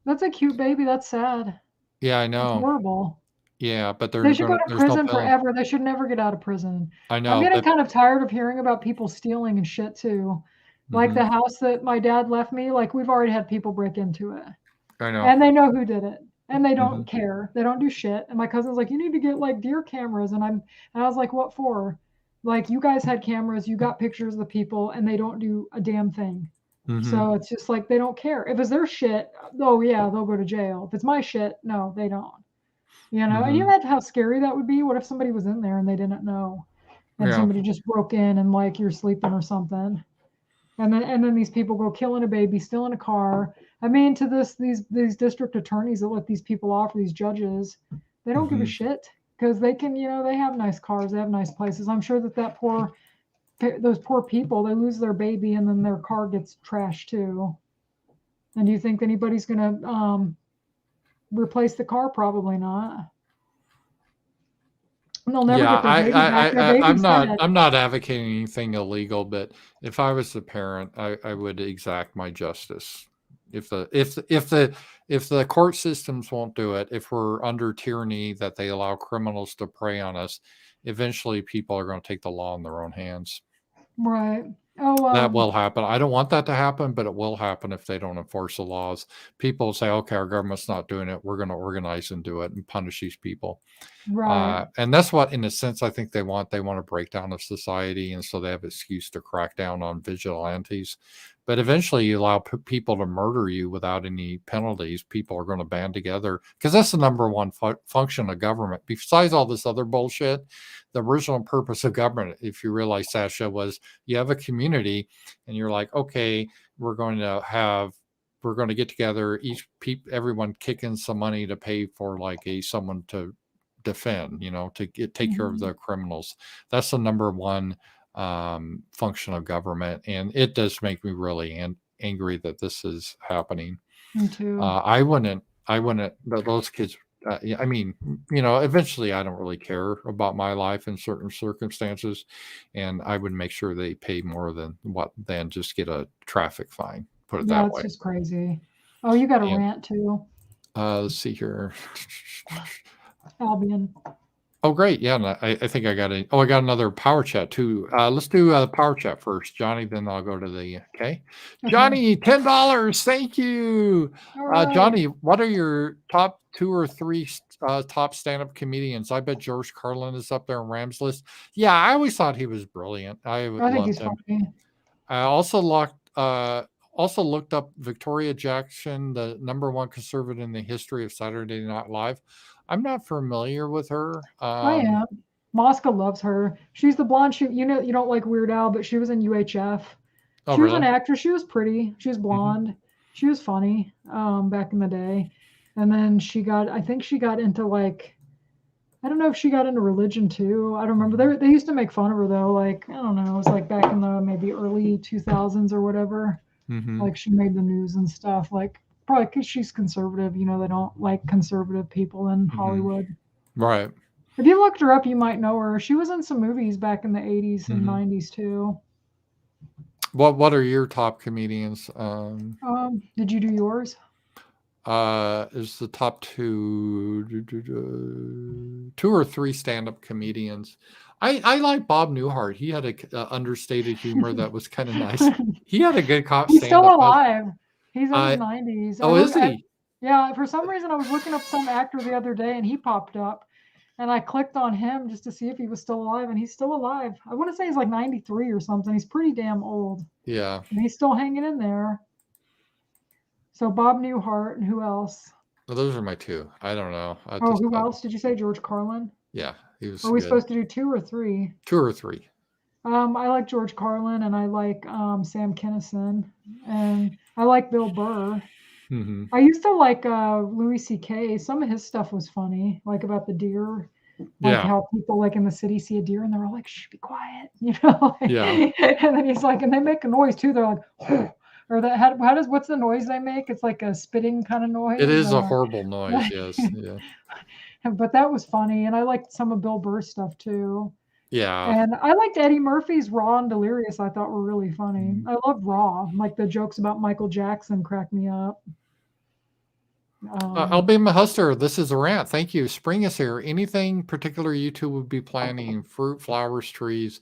That's a cute baby. That's sad. Yeah, I know. It's horrible. Yeah, but they should go to prison forever. They should never get out of prison. I know. I'm getting kind of tired of hearing about people stealing and shit too. Like the house that my dad left me, like we've already had people break into it. I know. And they know who did it. And they don't care. They don't do shit. And my cousin's like, you need to get like deer cameras. And I was like, what for? Like you guys had cameras, you got pictures of the people, and they don't do a damn thing. So it's just like they don't care. If it's their shit, oh yeah, they'll go to jail. If it's my shit, no, they don't. You know, and you know how scary that would be? What if somebody was in there and they didn't know? And somebody just broke in and like you're sleeping or something. And then these people go killing a baby, stealing a car. I mean, to these district attorneys that let these people off, or these judges, they don't give a shit because they can, you know, they have nice cars, they have nice places. I'm sure those poor people, they lose their baby and then their car gets trashed too. And do you think anybody's gonna replace the car? Probably not. And they'll never get their baby back. I'm not advocating anything illegal, but if I was the parent, I would exact my justice. If the court systems won't do it, if we're under tyranny that they allow criminals to prey on us, eventually people are going to take the law in their own hands. Right. That will happen. I don't want that to happen, but it will happen if they don't enforce the laws. People say, okay, our government's not doing it. We're going to organize and do it and punish these people. Right. And that's what, in a sense, I think they want. They want to break down of society. And so they have an excuse to crack down on vigilantes. But eventually you allow people to murder you without any penalties. People are going to band together because that's the number one function of government. Besides all this other bullshit, the original purpose of government, if you realize, Sasha, was you have a community and you're like, okay, we're going to get together, everyone kick in some money to pay for like someone to defend, you know, to take care of the criminals. That's the number one function of government, and it does make me really angry that this is happening. Me too. I wouldn't but those kids, I mean, you know, eventually I don't really care about my life in certain circumstances, and I would make sure they pay more than just get a traffic fine, put it that way. That's just crazy. Oh, you got a rant too. Let's see here. Albion. Oh, great. Yeah, I think I got I got another power chat too. Let's do the power chat first, Johnny, then I'll go to the, okay. Johnny, $10. Thank you. Right. Johnny, what are your top 2 or 3 top stand-up comedians. I bet George Carlin is up there in Ram's list. Yeah, I always thought he was brilliant. I I think loved he's him. funny. I also looked up Victoria Jackson, the #1 conservative in the history of Saturday Night Live. I'm not familiar with her. I am. Mosca loves her. She's the blonde. You know, you don't like Weird Al, but she was in UHF. Oh, She was an really? actress. She was pretty. She was blonde. She was funny back in the day. And then I think she got into like, I don't know if she got into religion too. I don't remember. They used to make fun of her though. Like, I don't know. It was like back in the maybe early 2000s or whatever. Like she made the news and stuff. Like probably because she's conservative. You know, they don't like conservative people in Hollywood. Right. If you looked her up, you might know her. She was in some movies back in the 80s and 90s too. What are your top comedians? Did you do yours? Is the top two or three stand-up comedians. I like Bob Newhart. He had a understated humor that was kind of nice. He had a good cop. He's still alive. He's in his 90s. Oh, is he? Yeah. For some reason, I was looking up some actor the other day, and he popped up, and I clicked on him just to see if he was still alive, and he's still alive. I want to say he's like 93 or something. He's pretty damn old. Yeah. And he's still hanging in there. So Bob Newhart, and who else? Well, those are my two. I don't know. Who else? Did you say George Carlin? Yeah, he was. Are we supposed to do 2 or 3? 2 or 3. I like George Carlin, and I like Sam Kinison, and I like Bill Burr. I used to like Louis C.K. Some of his stuff was funny, like about the deer, like how people like in the city see a deer and they're all like, "Shh, be quiet," you know. Yeah. And then he's like, and they make a noise too. They're like, or that. What's the noise they make? It's like a spitting kind of noise. It is a horrible noise. Yes. Yeah. But that was funny, and I liked some of Bill Burr's stuff too. Yeah. And I liked Eddie Murphy's Raw and Delirious. I thought were really funny. I love Raw. Like the jokes about Michael Jackson crack me up. Alabama Hustler, this is a rant. Thank you. Spring is here. Anything particular you two would be planning? Fruit, flowers, trees?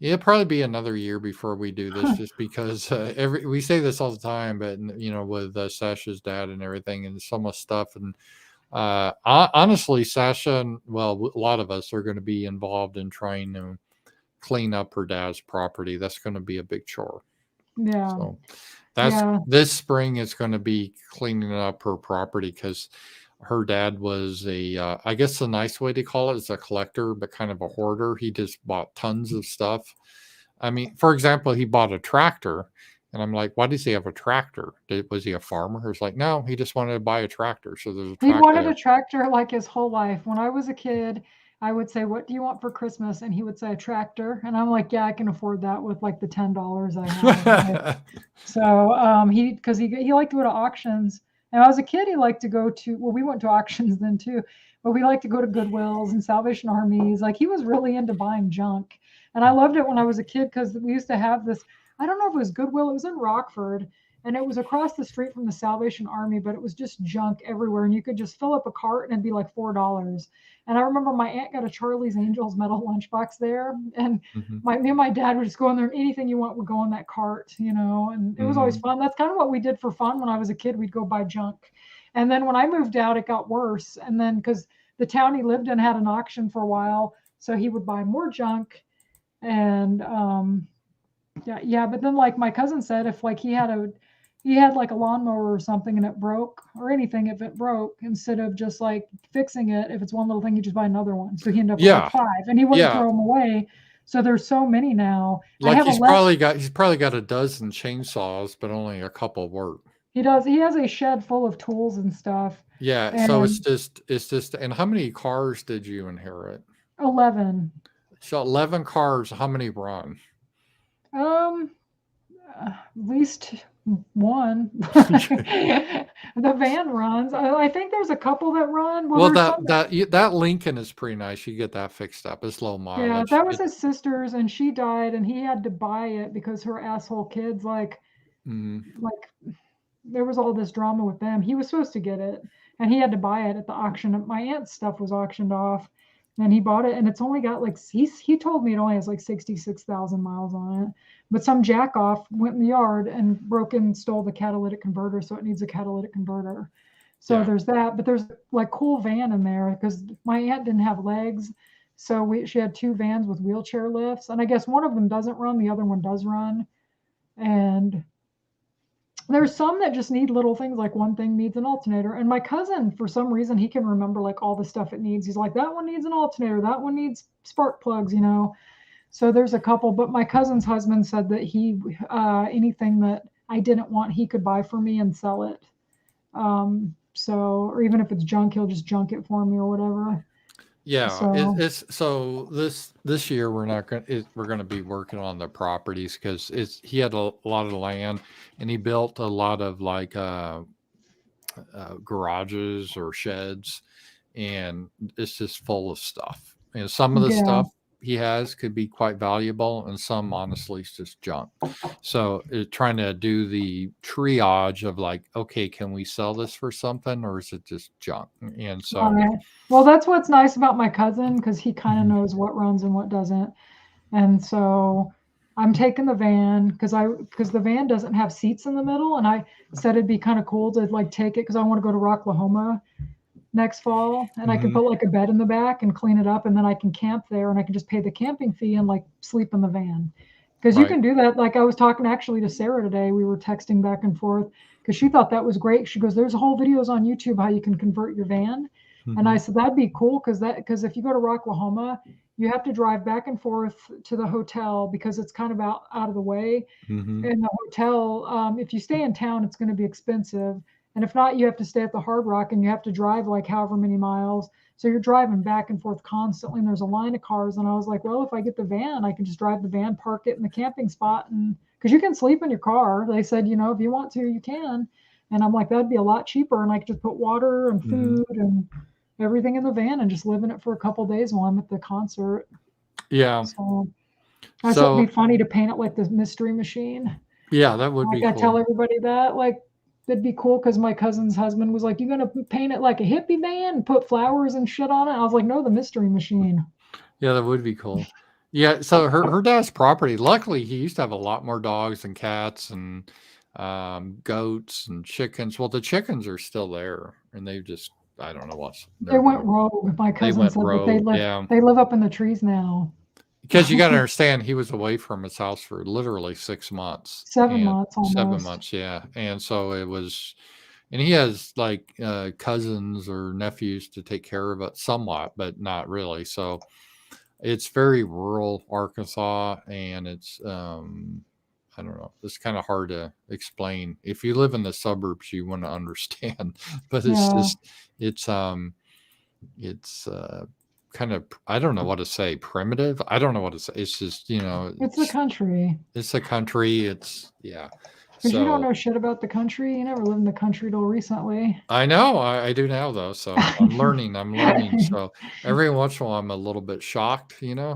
It'll probably be another year before we do this, just because we say this all the time, but with Sasha's dad and everything, and so much stuff. And honestly, Sasha and a lot of us are going to be involved in trying to clean up her dad's property. That's going to be a big chore. Yeah. So this spring is going to be cleaning up her property, because her dad was I guess the nice way to call it is a collector, but kind of a hoarder. He just bought tons of stuff. I mean, for example, he bought a tractor, and I'm like, why does he have a tractor? Was he a farmer? It's like, no, he just wanted to buy a tractor. So there's a tractor. He wanted a tractor like his whole life. When I was a kid, I would say, "What do you want for Christmas?" And he would say, "A tractor." And I'm like, "Yeah, I can afford that with like the $10 I have." So because he liked to go to auctions. And as a kid, he liked to go to, we went to auctions then too, but we liked to go to Goodwills and Salvation Armies. Like he was really into buying junk. And I loved it when I was a kid, because we used to have this, I don't know if it was Goodwill, it was in Rockford, and it was across the street from the Salvation Army, but it was just junk everywhere. And you could just fill up a cart and it'd be like $4. And I remember my aunt got a Charlie's Angels metal lunchbox there. And me and my dad would just go in there, and anything you want would go in that cart, and it was always fun. That's kind of what we did for fun when I was a kid. We'd go buy junk. And then when I moved out, it got worse. And then because the town he lived in had an auction for a while, so he would buy more junk. And but then like my cousin said, if like he had like a lawnmower or something and it broke, or anything, if it broke, instead of just like fixing it, if it's one little thing, you just buy another one. So he ended up with like 5, and he wouldn't throw them away. So there's so many now. Like he's probably got a dozen chainsaws, but only a couple work. He does. He has a shed full of tools and stuff. Yeah. And so it's just. And how many cars did you inherit? 11. So 11 cars. How many run? At least one. The van runs. I think there's a couple that run. Well, that Lincoln is pretty nice. You get that fixed up. It's low mileage. Yeah, that was his sister's, and she died, and he had to buy it because her asshole kids like there was all this drama with them. He was supposed to get it, and he had to buy it at the auction. My aunt's stuff was auctioned off, and he bought it, and it's only got like he told me it only has like 66,000 miles on it. But some jackoff went in the yard and stole the catalytic converter, so it needs a catalytic converter. So Yeah. there's that, but there's like cool van in there because my aunt didn't have legs. So she had 2 vans with wheelchair lifts. And I guess one of them doesn't run, the other one does run. And there's some that just need little things, like one thing needs an alternator. And my cousin, for some reason, he can remember like all the stuff it needs. He's like, that one needs an alternator, that one needs spark plugs, you know. So there's a couple, but my cousin's husband said that he anything that I didn't want, he could buy for me and sell it. So, or even if it's junk, he'll just junk it for me or whatever. Yeah, So it's so this year we're not going we're going to be working on the properties because it's he had a lot of land and he built a lot of like garages or sheds, and it's just full of stuff. And some of the yeah, stuff he has could be quite valuable, and some honestly is just junk. So trying to do the triage of like, okay, can we sell this for something, or is it just junk? And all so, right. Well, that's what's nice about my cousin because he kind of mhm, knows what runs and what doesn't. And so I'm taking the van because the van doesn't have seats in the middle, and I said it'd be kind of cool to like take it because I want to go to Rocklahoma next fall, and I can mhm, put like a bed in the back and clean it up, and then I can camp there, and I can just pay the camping fee and like sleep in the van. Because you right, can do that. Like I was talking actually to Sarah today, we were texting back and forth because she thought that was great. She goes, "There's whole videos on YouTube how you can convert your van," and I mhm, said that'd be cool because if you go to Rocklahoma, you have to drive back and forth to the hotel because it's kind of out of the way mhm, in the hotel. If you stay in town, it's going to be expensive. And if not, you have to stay at the Hard Rock and you have to drive like however many miles. So you're driving back and forth constantly. And there's a line of cars. And I was like, well, if I get the van, I can just drive the van, park it in the camping spot. And because you can sleep in your car. They said, you know, if you want to, you can. And I'm like, that'd be a lot cheaper. And I could just put water and mhm. food and everything in the van and just live in it for a couple days while I'm at the concert. Yeah. So I said it'd So be funny to paint it like the Mystery Machine. yeah, that would be Like I tell cool. everybody that, like, it'd be cool because my cousin's husband was like, "You gonna paint it like a hippie van and put flowers and shit on it?" I was like, "No, the Mystery Machine." Yeah, that would be cool. Yeah, so her dad's property. Luckily, he used to have a lot more dogs and cats and goats and chickens. Well, the chickens are still there, and they just I don't know what They they're went doing. rogue. My They cousin went said that rogue. Yeah, they live up in the trees now. because you got to understand, he was away from his house for literally 6 months 7 months 7 almost. months. Yeah, and so it was, and he has like cousins or nephews to take care of it somewhat, but not really. So it's very rural Arkansas, and it's I don't know. It's kind of hard to explain. If you live in the suburbs, you want to understand, but it's Yeah, just it's it's kind of I don't know what to say. Primitive. I don't know what to say. It's just it's the country. it's a country. It's yeah. Because you don't So know shit about the country. You never lived in the country till recently. I know, I do now though, so I'm learning, so every once in a while, I'm a little bit shocked,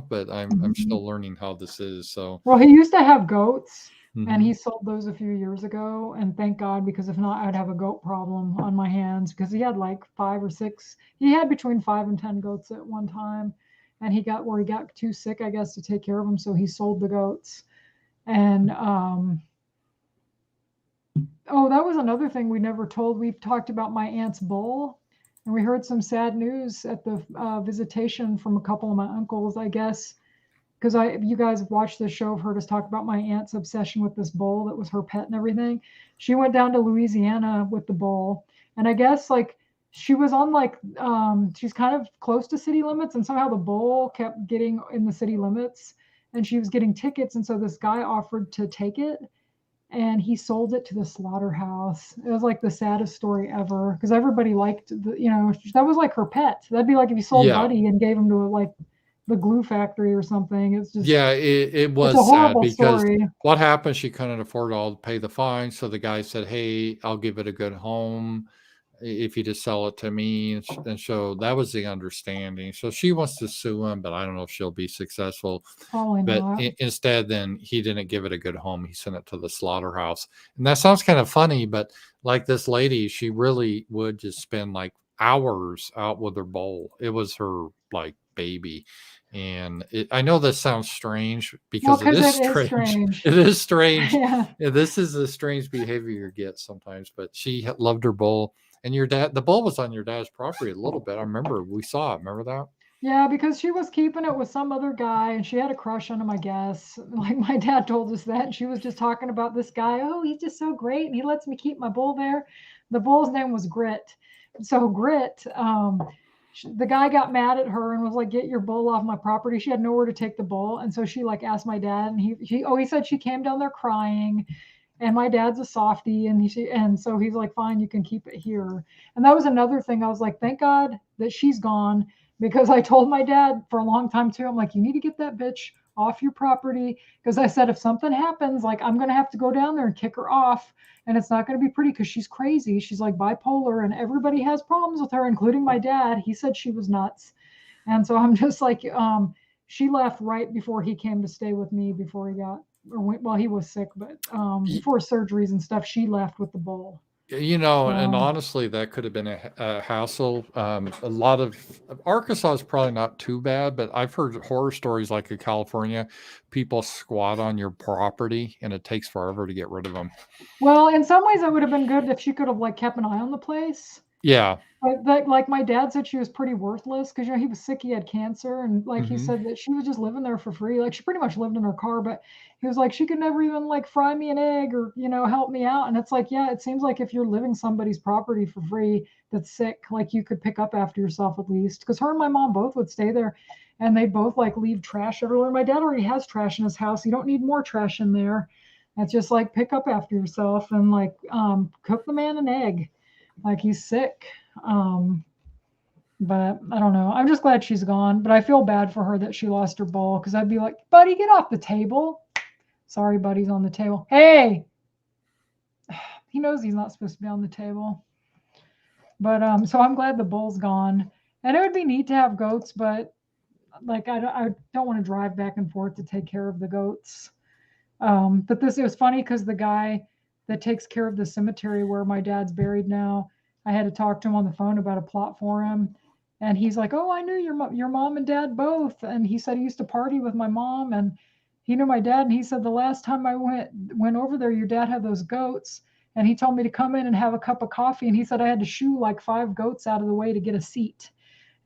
but I'm Mhm. still learning how this is, so Well, he used to have goats, and he mhm, sold those a few years ago. And thank God, because if not, I'd have a goat problem on my hands because he had like 5 or 6. He had between 5 and 10 goats at one time, and he got too sick, I guess, to take care of them. So he sold the goats. And oh, that was another thing we never told. We've talked about my aunt's bull, and we heard some sad news at the visitation from a couple of my uncles, I guess because you guys watched the show, have heard us talk about my aunt's obsession with this bull that was her pet and everything. She went down to Louisiana with the bull, and I guess like she was on like she's kind of close to city limits, and somehow the bull kept getting in the city limits, and she was getting tickets, and so this guy offered to take it. And he sold it to the slaughterhouse. It was like the saddest story ever because everybody liked that was like her pet. That'd be like if you sold yeah. Buddy and gave him to like the glue factory or something. Yeah, it It's a was sad horrible because story. what happened, she couldn't afford all to pay the fine, so the guy said, "Hey, I'll give it a good home if you just sell it to me," and so that was the understanding. So she wants to sue him, but I don't know if she'll be successful. Probably But not. instead, then he didn't give it a good home. He sent it to the slaughterhouse, and that sounds kind of funny, but like this lady, she really would just spend like hours out with her bowl. It was her like baby, and I know this sounds strange Well, because it because is it is strange. strange. It is strange. Yeah. Yeah, this is a strange behavior you get sometimes, but she loved her bowl. And your dad, the bull was on your dad's property a little bit. I remember we saw it. Remember that? Yeah, because she was keeping it with some other guy and she had a crush on him, I guess. Like my dad told us that. And she was just talking about this guy. Oh, he's just so great. And he lets me keep my bull there. The bull's name was Grit. So Grit, the guy got mad at her and was like, get your bull off my property. She had nowhere to take the bull. And so she like asked my dad and he said she came down there crying. And my dad's a softie, and so he's like, fine, you can keep it here. And that was another thing. I was like, thank God that she's gone, because I told my dad for a long time too. I'm like, you need to get that bitch off your property, because I said if something happens, like I'm gonna have to go down there and kick her off, and it's not gonna be pretty because she's crazy. She's like bipolar, and everybody has problems with her, including my dad. He said she was nuts, and so I'm just like, she left right before he came to stay with me before he got well, he was sick, but before surgeries and stuff, she left with the bull. And honestly, that could have been a hassle. A lot of Arkansas is probably not too bad, but I've heard horror stories like in California, people squat on your property and it takes forever to get rid of them. Well, in some ways, it would have been good if she could have like kept an eye on the place. Yeah. Like my dad said, she was pretty worthless because he was sick, he had cancer, and like he said that she was just living there for free. Like she pretty much lived in her car, but he was like she could never even like fry me an egg or help me out. And it's like, yeah, it seems like if you're living somebody's property for free that's sick, like you could pick up after yourself at least. Because her and my mom both would stay there, and they both like leave trash everywhere. My dad already has trash in his house. You don't need more trash in there. It's just like pick up after yourself and like cook the man an egg. Like he's sick. But I don't know. I'm just glad she's gone. But I feel bad for her that she lost her bull, because I'd be like, buddy, get off the table. Sorry, buddy's on the table. Hey, he knows he's not supposed to be on the table. But so I'm glad the bull's gone. And it would be neat to have goats, but like I don't want to drive back and forth to take care of the goats. But it was funny because the guy that takes care of the cemetery where my dad's buried now, I had to talk to him on the phone about a plot for him. And he's like, oh, I knew your mom and dad both. And he said he used to party with my mom, and he knew my dad. And he said the last time I went over there, your dad had those goats. And he told me to come in and have a cup of coffee. And he said I had to shoo like 5 goats out of the way to get a seat.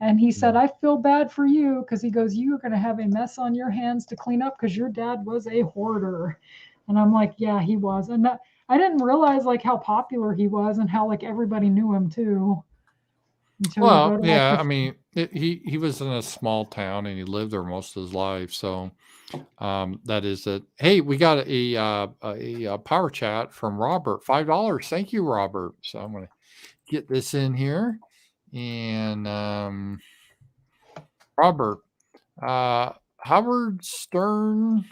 And he said, I feel bad for you, because he goes, you're going to have a mess on your hands to clean up because your dad was a hoarder. And I'm like, yeah, he was. And I didn't realize like how popular he was and how like everybody knew him too. Well, yeah, I mean, he was in a small town and he lived there most of his life. So that is it. Hey, we got a power chat from Robert, $5. Thank you, Robert. So I'm going to get this in here. And Robert, Howard Stern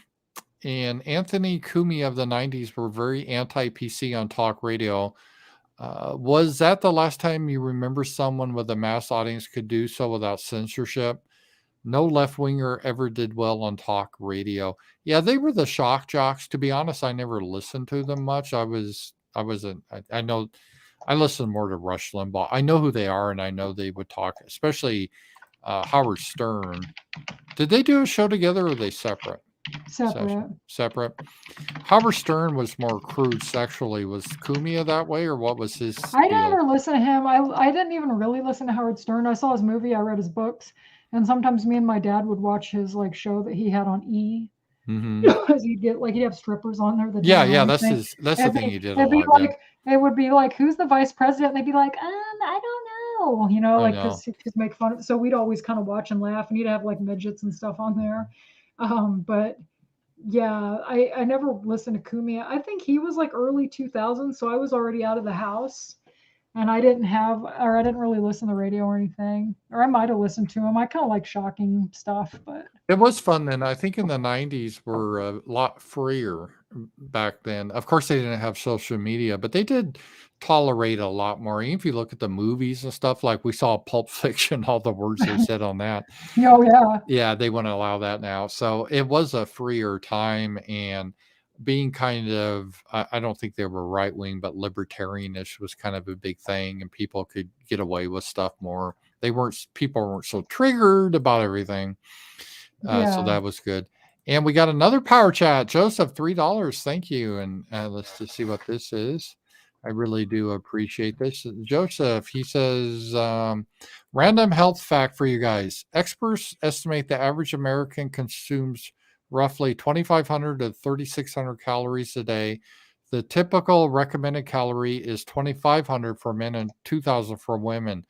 and Anthony Cumia of the 90s were very anti-PC on talk radio. Was that the last time you remember someone with a mass audience could do so without censorship? No left-winger ever did well on talk radio. Yeah, they were the shock jocks. To be honest, I never listened to them much. I know I listened more to Rush Limbaugh. I know who they are, and I know they would talk, especially Howard Stern. Did they do a show together, or were they separate? Separate. Howard Stern was more crude sexually. Was Cumia that way, or what was his I never listened to him. I didn't even really listen to Howard Stern. I saw his movie, I read his books, and sometimes me and my dad would watch his like show that he had on E. Because he'd have strippers on there. That's the thing he did a lot. It would be like, who's the vice president? And they'd be like, I don't know, because make fun of it. So we'd always kind of watch and laugh, and he'd have like midgets and stuff on there. But yeah, I never listened to Cumia. I think he was like early 2000s, so I was already out of the house, and I didn't really listen to the radio or anything, or I might have listened to him. I kind of like shocking stuff, but it was fun then. I think in the 90s were a lot freer back then. Of course, they didn't have social media, but they did tolerate a lot more. Even if you look at the movies and stuff, like we saw Pulp Fiction, all the words they said on that. Oh, yeah. Yeah, they wouldn't allow that now. So it was a freer time, and being kind of, I don't think they were right wing, but libertarianish was kind of a big thing, and people could get away with stuff more. People weren't so triggered about everything. So that was good. And we got another power chat. Joseph, $3. Thank you. And let's just see what this is. I really do appreciate this. Joseph, he says, random health fact for you guys. Experts estimate the average American consumes roughly 2,500 to 3,600 calories a day. The typical recommended calorie is 2,500 for men and 2,000 for women.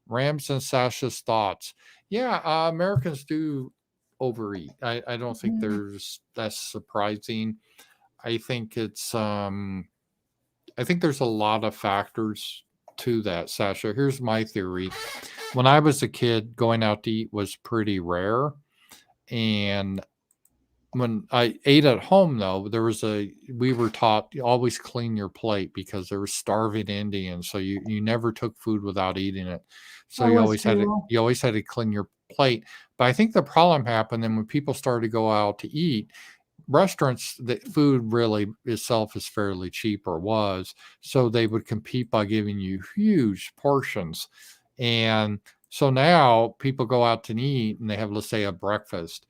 Rams and Sasha's thoughts. Yeah, Americans do overeat. I don't think that's surprising. I think I think there's a lot of factors to that, Sasha. Here's my theory. When I was a kid, going out to eat was pretty rare. And when I ate at home, though, we were taught always clean your plate because there were starving Indians. So you never took food without eating it. So you always had to clean your plate. But I think the problem happened then when people started to go out to eat, restaurants, the food really itself is fairly cheap, or was, so they would compete by giving you huge portions. And so now people go out to eat and they have, let's say, a breakfast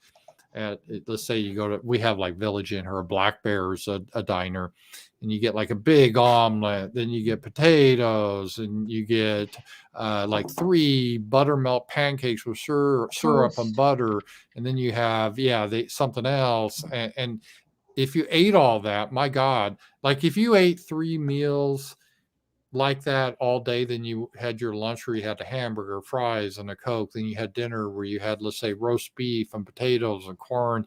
at, let's say you go to, we have like Village Inn or Black Bear's, a diner, and you get like a big omelet, then you get potatoes, and you get like 3 buttermilk pancakes with syrup and butter, and then you have something else, and if you ate all that, my God, like if you ate 3 meals like that all day, then you had your lunch where you had a hamburger, fries, and a Coke. Then you had dinner where you had, let's say, roast beef and potatoes and corn.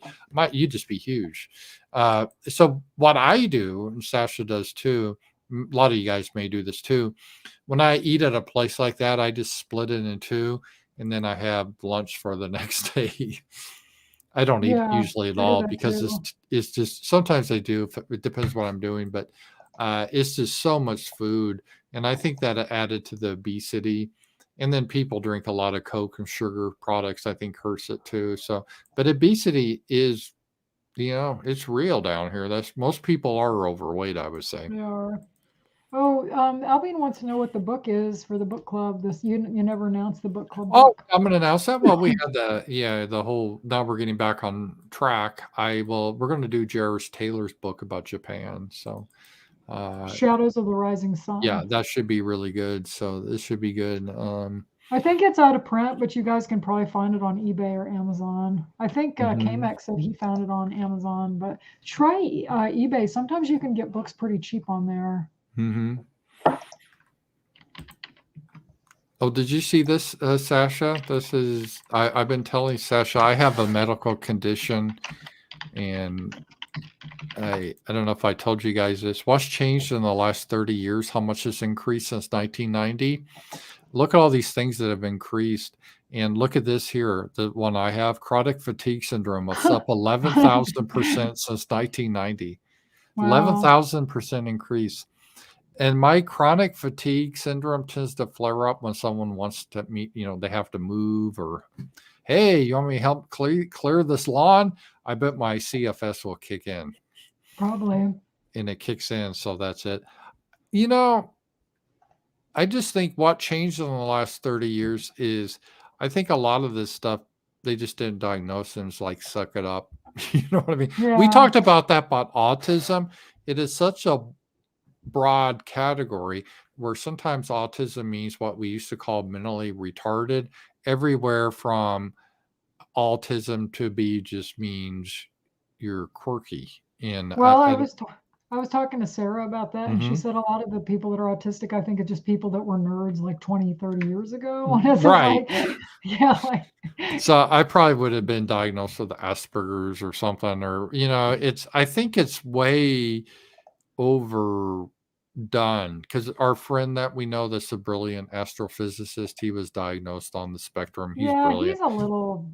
You'd just be huge. So what I do, and Sasha does too, a lot of you guys may do this too. When I eat at a place like that, I just split it in 2, and then I have lunch for the next day. I don't eat usually at all because it's just, sometimes I do. It depends what I'm doing, but it's just so much food. And I think that added to the obesity. And then people drink a lot of Coke and sugar products, I think hurts it too. So, but obesity is, it's real down here. Most people are overweight, I would say. They are. Oh, Albine wants to know what the book is for the book club. You never announced the book club Oh, book. I'm going to announce that. Well, we had the whole, now we're getting back on track. We're going to do Jairus Taylor's book about Japan. So, Shadows of the Rising Sun. yeah, that should be really good. So this should be good. I think it's out of print, but you guys can probably find it on eBay or Amazon. I think Kamek said he found it on Amazon, but try eBay. Sometimes you can get books pretty cheap on there. Mm-hmm. Oh, did you see this, Sasha? This is, I've been telling Sasha, I have a medical condition, and I don't know if I told you guys this. What's changed in the last 30 years? How much has increased since 1990? Look at all these things that have increased. And look at this here, the one I have, chronic fatigue syndrome. It's up 11,000% since 1990. Wow. 11,000% increase. And my chronic fatigue syndrome tends to flare up when someone wants to meet, they have to move, or, hey, you want me to help clear this lawn? I bet my CFS will kick in. Probably. And it kicks in, so that's it. I just think what changed in the last 30 years is I think a lot of this stuff, they just didn't diagnose them, like suck it up. You know what I mean? Yeah. We talked about that about autism. It is such a broad category where sometimes autism means what we used to call mentally retarded, everywhere from autism to be just means you're quirky. And well, I was talking to Sarah about that, and she said a lot of the people that are autistic, I think, are just people that were nerds like 20, 30 years ago. Right. So I probably would have been diagnosed with Asperger's or something, or, I think it's way overdone, because our friend that we know that's a brilliant astrophysicist, he was diagnosed on the spectrum. He's brilliant. He's a little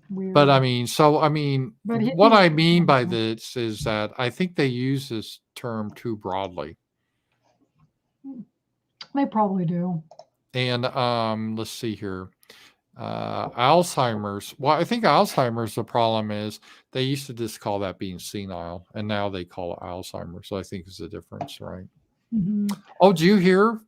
weird. But what I mean by this is that I think they use this term too broadly. They probably do. And let's see here. Alzheimer's. Well, I think Alzheimer's, the problem is they used to just call that being senile, and now they call it Alzheimer's. So I think it's a difference, right? Mm-hmm. Oh, do you hear?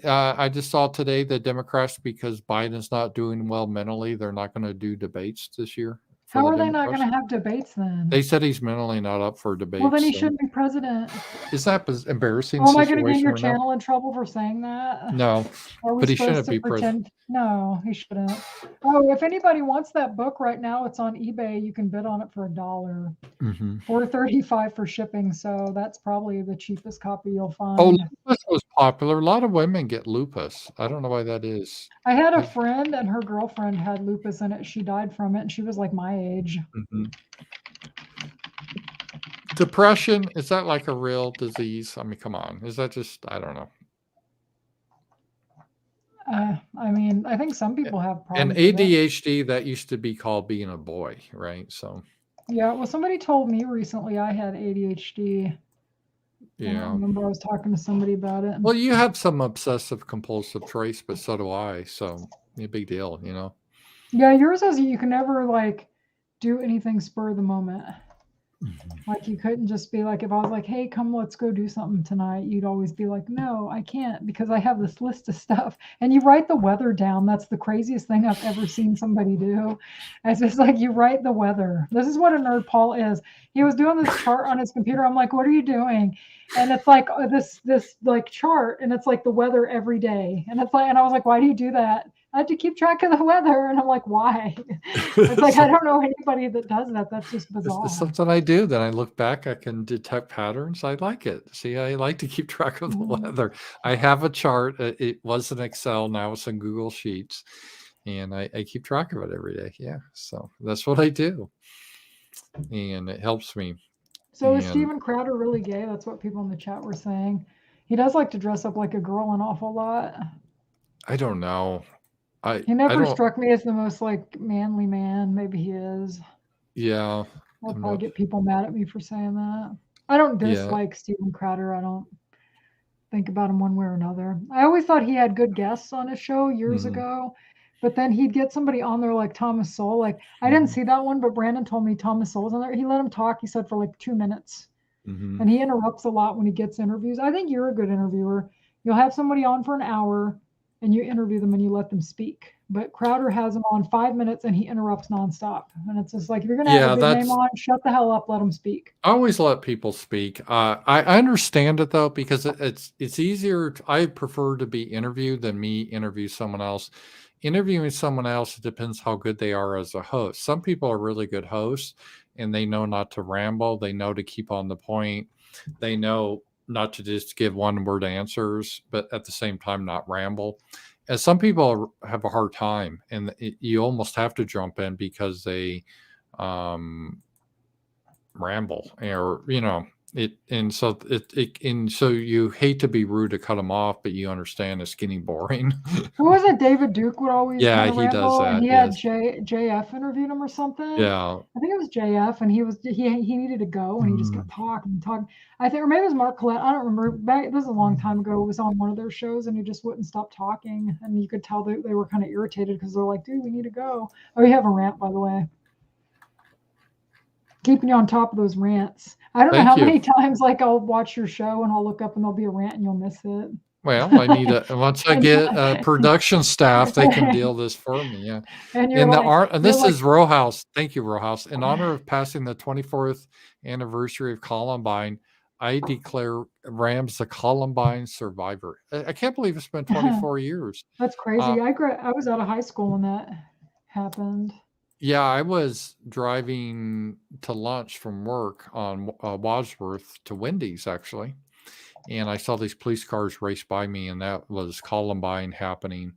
I just saw today that Democrats, because Biden's not doing well mentally, they're not going to do debates this year for How the are they not going Democrats. to have debates then? They said he's mentally not up for Well, then debates. he So. shouldn't be president. Is that an embarrassing Oh, am I going to get situation your right now? channel in trouble for saying that? No, Are we but he supposed shouldn't to be president. pretend? No, he shouldn't. Oh, if anybody wants that book right now, it's on eBay. You can bid on it for $1. Mm-hmm. $4.35 for shipping. So that's probably the cheapest copy you'll Oh, find. lupus was popular. A lot of women get lupus. I don't know why that is. I had a friend and her girlfriend had lupus in it. She died from it and she was like my age. Mm-hmm. Depression, is that like a real disease? I mean, come on. Is that just, I don't know. I mean, I think some people have And problems with it. ADHD, that used to be called being a boy, right? So, Yeah, well, somebody told me recently I had ADHD. I yeah. remember I was talking to somebody about it. Well, you have some obsessive compulsive traits, but so do I. So, a big deal, you know? Yeah, yours is you can never like do anything spur of the moment. Like you couldn't just be like, if I was like, hey, come, let's go do something tonight, you'd always be like, no, I can't because I have this list of stuff. And you write the weather down. That's the craziest thing I've ever seen somebody do. It's just like you write the weather. This is what a nerd Paul is. He was doing this chart on his computer. I'm like, what are you doing? And it's like this like chart, and it's like the weather every day. And it's like, and I was like, why do you do that? I had to keep track of the weather. And I'm like, why? It's like, I don't know anybody that does that. That's just bizarre. It's something I do. Then I look back, I can detect patterns. I like it. See, I like to keep track of the weather. I have a chart. It was in Excel. Now it's in Google Sheets. And I keep track of it every day. Yeah. So that's what I do. And it helps me. So is Steven Crowder really gay? That's what people in the chat were saying. He does like to dress up like a girl an awful lot. I don't know. He never struck me as the most like manly man. Maybe he is. Yeah. I'll probably get people mad at me for saying that. I don't dislike Yeah. Steven Crowder. I don't think about him one way or another. I always thought he had good guests on his show years ago, but then he'd get somebody on there like Thomas Sowell. Like I didn't see that one, but Brandon told me Thomas Sowell's on there. He let him talk, he said, for like 2 minutes. And he interrupts a lot when he gets interviews. I think you're a good interviewer. You'll have somebody on for an hour and you interview them and you let them speak. But Crowder has them on 5 minutes and he interrupts nonstop. And it's just like, if you're going to have a big name on, shut the hell up, let them speak. I always let people speak. I understand it though, because it's easier. I prefer to be interviewed than me interview someone else. Interviewing someone else, it depends how good they are as a host. Some people are really good hosts and they know not to ramble. They know to keep on the point. They know not to just give one word answers, but at the same time, not ramble. And some people have a hard time and you almost have to jump in because they, ramble or so you hate to be rude to cut them off, but you understand it's getting boring. Who was it? David Duke would always he ramble, does that, and he had JF interviewed him or something. Yeah, I think it was JF, and he needed to go, and he just kept talking. I think, or maybe it was Mark Collette. I don't remember. This is a long time ago. It was on one of their shows, and he just wouldn't stop talking, and you could tell they were kind of irritated because they're like, "Dude, we need to go." Oh, you have a rant, by the way. Keeping you on top of those rants. I don't know how many times like I'll watch your show and I'll look up and there'll be a rant and you'll miss it. Well, I need once I get production staff, they can deal this for me. Yeah. And you're this is Rojas. Thank you, Rojas. In honor of passing the 24th anniversary of Columbine, I declare Rams the Columbine survivor. I can't believe it's been 24 years. That's crazy. I was out of high school when that happened. Yeah, I was driving to lunch from work on Wadsworth to Wendy's, actually. And I saw these police cars race by me, and that was Columbine happening.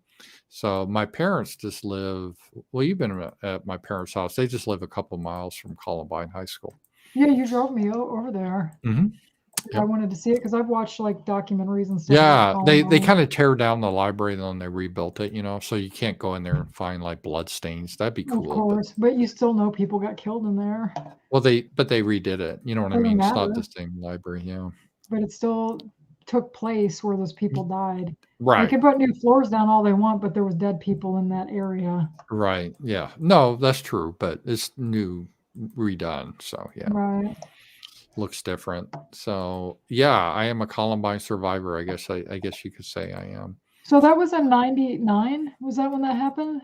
So my parents just live, well, you've been at my parents' house. They just live a couple miles from Columbine High School. Yeah, you drove me over there. Yep. I wanted to see it because I've watched like documentaries and stuff. Yeah, they kind of tear down the library and then they rebuilt it, so you can't go in there and find like blood stains. That'd be cool. Of course, but you still know people got killed in there. Well, they redid it. You know what I mean? It's not the same library, yeah. But it still took place where those people died. Right. They can put new floors down all they want, but there was dead people in that area. Right. Yeah. No, that's true, but it's new, redone. So yeah. Right. Looks different. So yeah, I am a Columbine survivor. I guess you could say I am. So that was in 99. Was that when that happened?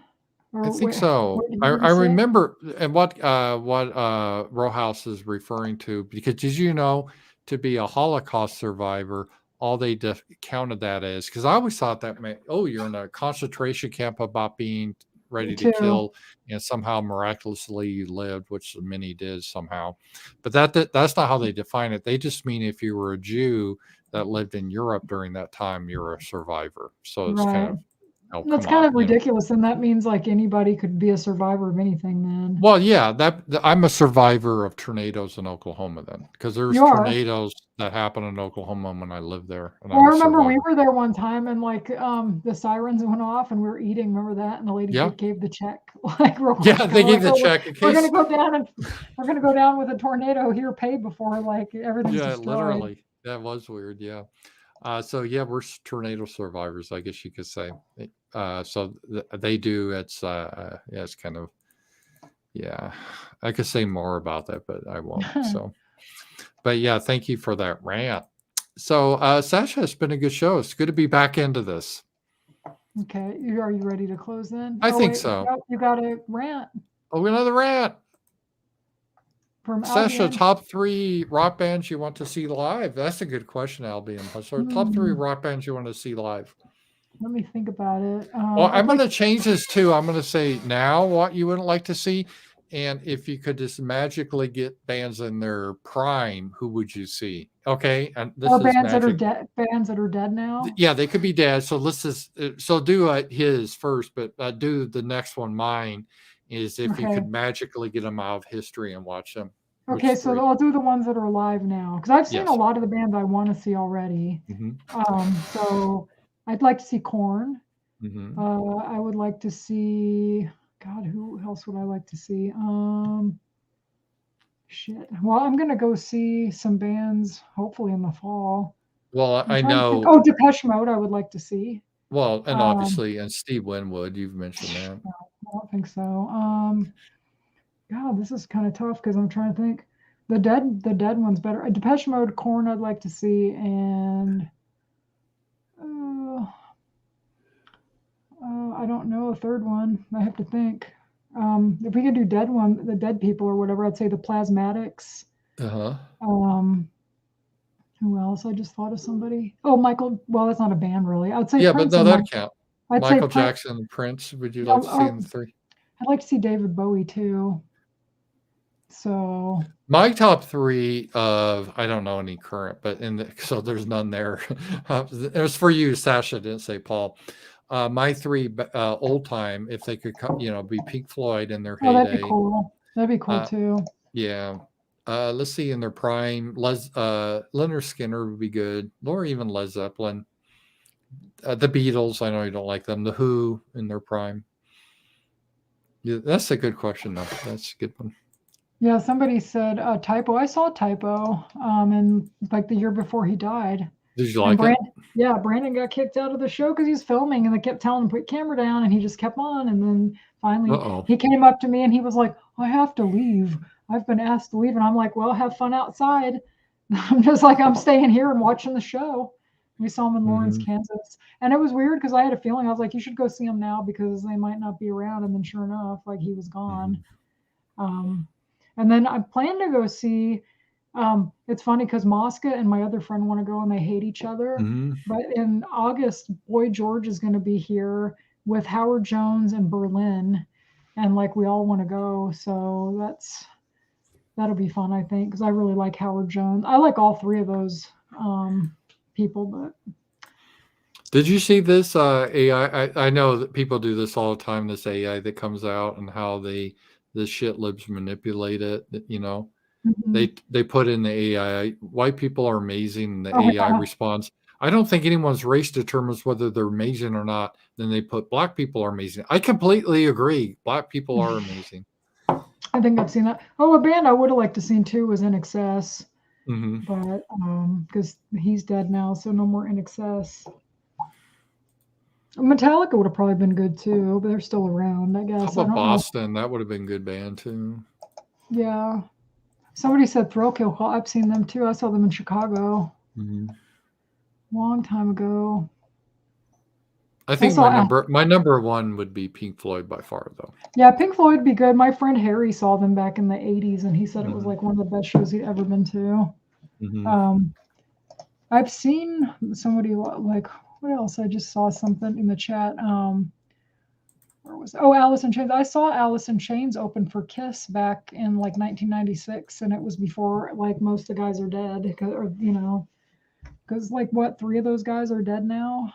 I Or think what so. did I you say? remember, and what Rowhouse is referring to, because did you know, to be a Holocaust survivor, all they counted that as, because I always thought that meant, oh, you're in a concentration camp about being Me ready to too. kill, and somehow miraculously you lived, which many did somehow. But that's not how they define it. They just mean if you were a Jew that lived in Europe during that time, you're a survivor. So it's kind Right. of, oh, That's come kind on, of ridiculous, and that means like anybody could be a survivor of anything then. Well, yeah, I'm a survivor of tornadoes in Oklahoma then, because there's You are. tornadoes that happen in Oklahoma when I lived there, and Well, I'm I a remember we survivor. were there one time and like the sirens went off and we were eating, remember that? And the lady Yeah, gave the check like real quick yeah, because they we're gave like, the oh, check in we're gonna case. go down and we're gonna go down with a tornado here, pay before like everything's Yeah, destroyed. literally, that was weird. Yeah, so yeah, we're tornado survivors, I guess you could say. So they do. It's yeah, it's kind of, yeah. I could say more about that, but I won't. So, but yeah, thank you for that rant. So, Sasha, it's been a good show. It's good to be back into this. Okay, are you ready to close then? I Oh think wait, so. you got a rant Oh, another rant. from Sasha, Albion. top 3 rock bands you want to see live? That's a good question, Albion. So, top 3 Hmm, rock bands you want to see live? let me think about it. Well, I'd I'm going like to change this too. I'm going to say now what you wouldn't like to see. And if you could just magically get bands in their prime, who would you see? Okay. And this or is bands that are magic. dead, bands that are dead now. Yeah, they could be dead. So let's just, so do his first, but do the next one. Mine is if you Okay. could magically get them out of history and watch them. Okay, Which so 3? I'll do the ones that are alive now because I've seen a Yes. lot of the bands I want to see already. Mhm, So I'd like to see Korn. mhm. I would like to see. God, who else would I like to see? Shit. Well, I'm gonna go see some bands hopefully in the fall. Well, I'm I trying to think. know, Oh, Depeche Mode. I would like to see. well, and Um, obviously, and Steve Winwood, you've mentioned that. no, I don't think so. God, this is kind of tough because I'm trying to think. The dead one's better. Depeche Mode, Korn, I'd like to see, and uh, I don't know a third one. I have to think. If we could do the dead people or whatever, I'd say the Plasmatics. Uh-huh. Um, who else? I just thought of somebody. Oh, Michael. Well, that's not a band really. I'd say Yeah, but Prince no, and that'd count. I'd say Michael Prince. Jackson, Prince, would you Yeah, like to see in the 3? I'd like to see David Bowie too. So My top 3 of, I don't know any current, but so there's none there. It was for you, Sasha, didn't say Paul. My 3 old time, if they could come, be Pink Floyd in their oh, that'd be heyday. cool. That'd be cool Uh, too. yeah. Let's see, in their prime, Leonard Skinner would be good, or even Led Zeppelin. The Beatles, I know you don't like them. The Who in their prime. Yeah, that's a good question, though. That's a good one. Yeah, somebody said Typo. I saw Typo in like the year before he died. Did you And like it? Brandon got kicked out of the show because he was filming and they kept telling him put camera down and he just kept on. And then finally Uh-oh. he came up to me and he was like, I have to leave. I've been asked to leave. And I'm like, well, have fun outside. I'm just like, I'm staying here and watching the show. We saw him in Lawrence, Mhm. Kansas. And it was weird because I had a feeling, I was like, you should go see him now because they might not be around. And then sure enough, like he was gone. Mhm. Um, and then I plan to go see. It's funny because Mosca and my other friend want to go and they hate each other. Mhm. But in August, Boy George is going to be here with Howard Jones and Berlin, and like we all want to go. So that'll be fun, I think, because I really like Howard Jones. I like all three of those people, but Did you see this AI? I know that people do this all the time. This AI that comes out and how the shit libs manipulate it. mhm. They put in the AI. White people are amazing, and the Oh AI yeah, responds. I don't think anyone's race determines whether they're amazing or not. Then they put black people are amazing. I completely agree. Black people are amazing. I think I've seen that. Oh, a band I would have liked to seen too was In Excess, Hmm. but because he's dead now, so no more In Excess. Metallica would have probably been good too, but they're still around, I How guess. I about don't know. Boston? That would have been a good band too. Yeah. Somebody said Throwkill Call. I've seen them too. I saw them in Chicago Hmm. a long time ago. I I think saw, my number one would be Pink Floyd by far, though. yeah, Pink Floyd would be good. My friend Harry saw them back in the 80s, and he said it was Hmm. like one of the best shows he'd ever been to. Hmm. Um, I've seen somebody like, what else? I just saw something in the chat. Where was it? Oh, Alice in Chains. I saw Alice in Chains open for Kiss back in like 1996, and it was before like most of the guys are dead, because like what, three of those guys are dead now.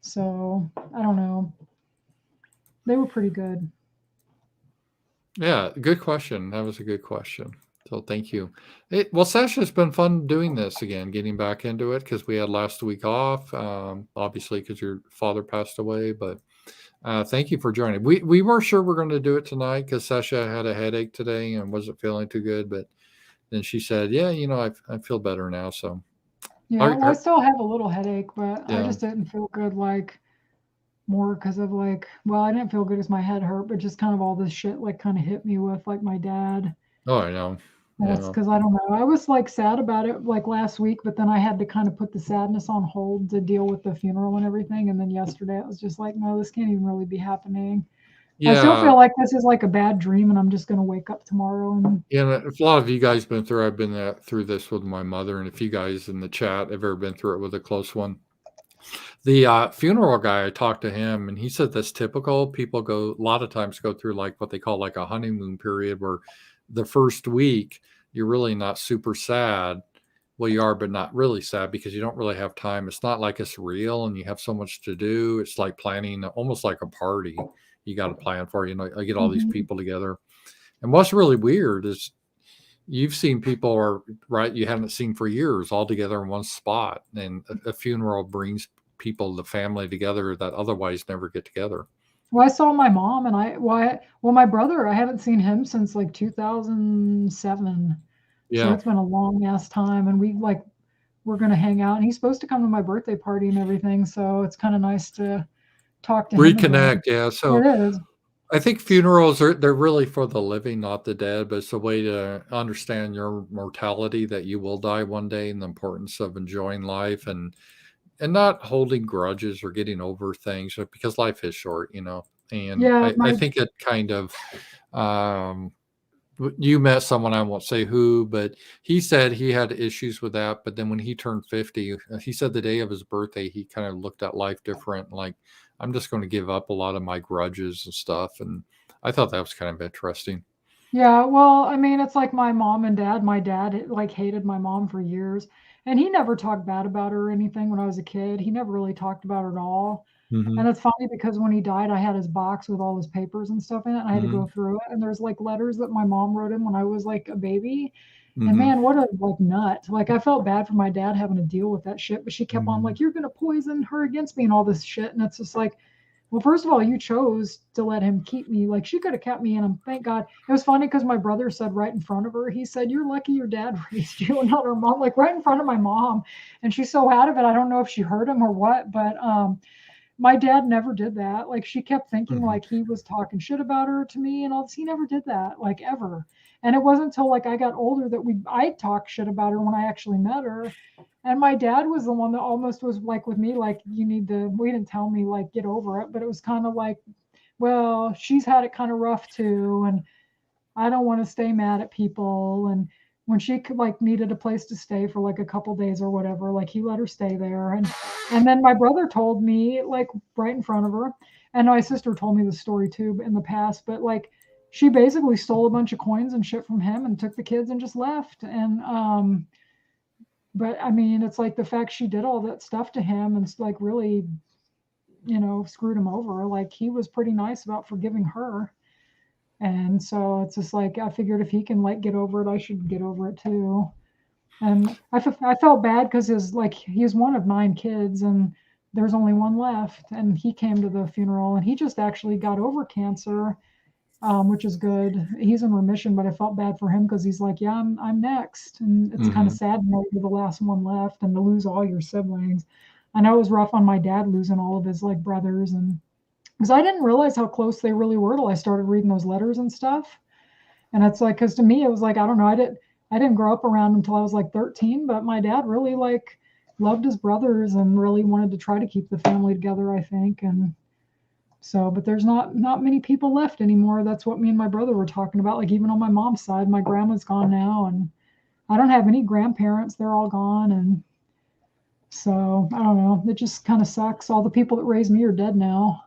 So I don't know. They were pretty good. Yeah, good question. That was a good question. So thank you. Well, Sasha, it's been fun doing this again, getting back into it because we had last week off, obviously because your father passed away. But thank you for joining. We weren't sure we're going to do it tonight because Sasha had a headache today and wasn't feeling too good. But then she said, "Yeah, I feel better now." So, Yeah, are, well, I are, still have a little headache, but I yeah. just didn't feel good, like more because of like, well, I didn't feel good as my head hurt, but just kind of all this shit like kind of hit me with like my dad. Oh, I know. And it's Yeah. because I don't know. I was like sad about it like last week, but then I had to kind of put the sadness on hold to deal with the funeral and everything. And then yesterday it was just like, no, this can't even really be happening. I still Yeah. feel like this is like a bad dream and I'm just going to wake up tomorrow and Yeah, if a lot of you guys been through, I've been through this with my mother, and if you guys in the chat have ever been through it with a close one, the funeral guy, I talked to him, and he said that's typical. People go a lot of times go through like what they call like a honeymoon period, where the first week you're really not super sad. Well, you are, but not really sad because you don't really have time. It's not like it's real, and you have so much to do. It's like planning, almost like a party. You got to plan for. I get all these mhm. people together. And what's really weird is you've seen people are right you haven't seen for years all together in one spot, and a funeral brings people, the family together that otherwise never get together. Well, I saw my mom and my brother, I haven't seen him since like 2007. So Yeah, it's been a long ass time. And we're going to hang out and he's supposed to come to my birthday party and everything. So it's kind of nice to talk to him again. reconnect. Yeah, so It is. I think funerals they're really for the living, not the dead, but it's a way to understand your mortality, that you will die one day, and the importance of enjoying life and not holding grudges or getting over things because life is short, and Yeah, I think it kind of um you met someone, I won't say who, but he said he had issues with that. But then when he turned 50, he said the day of his birthday, he kind of looked at life different. Like, I'm just going to give up a lot of my grudges and stuff. And I thought that was kind of interesting. yeah, well, I mean, it's like my mom and dad. My dad like hated my mom for years, and he never talked bad about her or anything when I was a kid. He never really talked about her at all. Hmm. And it's funny because when he died, I had his box with all his papers and stuff in it, and I had to Hmm. go through it. And there's like letters that my mom wrote him when I was like a baby. And Hmm. man, what a like nut. Like I felt bad for my dad having to deal with that shit, but she kept on Hmm. like, you're gonna poison her against me and all this shit. And it's just like, well, first of all, you chose to let him keep me. Like she could have kept me in him. Thank God. It was funny because my brother said right in front of her, he said, "You're lucky your dad raised you and not her mom." Like right in front of my mom, and she's so out of it. I don't know if she heard him or what, but my dad never did that. Like she kept thinking Hmm. like he was talking shit about her to me and all this. He never did that, like ever. And it wasn't until like I got older that I talked shit about her when I actually met her. And my dad was the one that almost was like with me, like you need to. We didn't tell me like get over it, but it was kind of like, well, she's had it kind of rough too, and I don't want to stay mad at people. And when she could like needed a place to stay for like a couple days or whatever, like he let her stay there. And then my brother told me like right in front of her, and my sister told me the story too in the past, but like she basically stole a bunch of coins and shit from him and took the kids and just left. And but I mean, it's like the fact she did all that stuff to him and like really, screwed him over. Like he was pretty nice about forgiving her. And so it's just like I figured if he can like get over it, I should get over it too. And I felt bad because he's one of 9 kids and there's only one left. And he came to the funeral and he just actually got over cancer, which is good. He's in remission, but I felt bad for him because he's like, yeah, I'm next. And it's kind of Hmm. sad to know you're the last one left and to lose all your siblings. I know it was rough on my dad losing all of his like brothers, and because I didn't realize how close they really were till I started reading those letters and stuff. And it's like, because to me, it was like, I don't know, I didn't grow up around until I was like 13, but my dad really like loved his brothers and really wanted to try to keep the family together, I think. And so, but there's not many people left anymore. That's what me and my brother were talking about. Like even on my mom's side, my grandma's gone now, and I don't have any grandparents. They're all gone, and so I don't know. It just kind of sucks. All the people that raised me are dead now.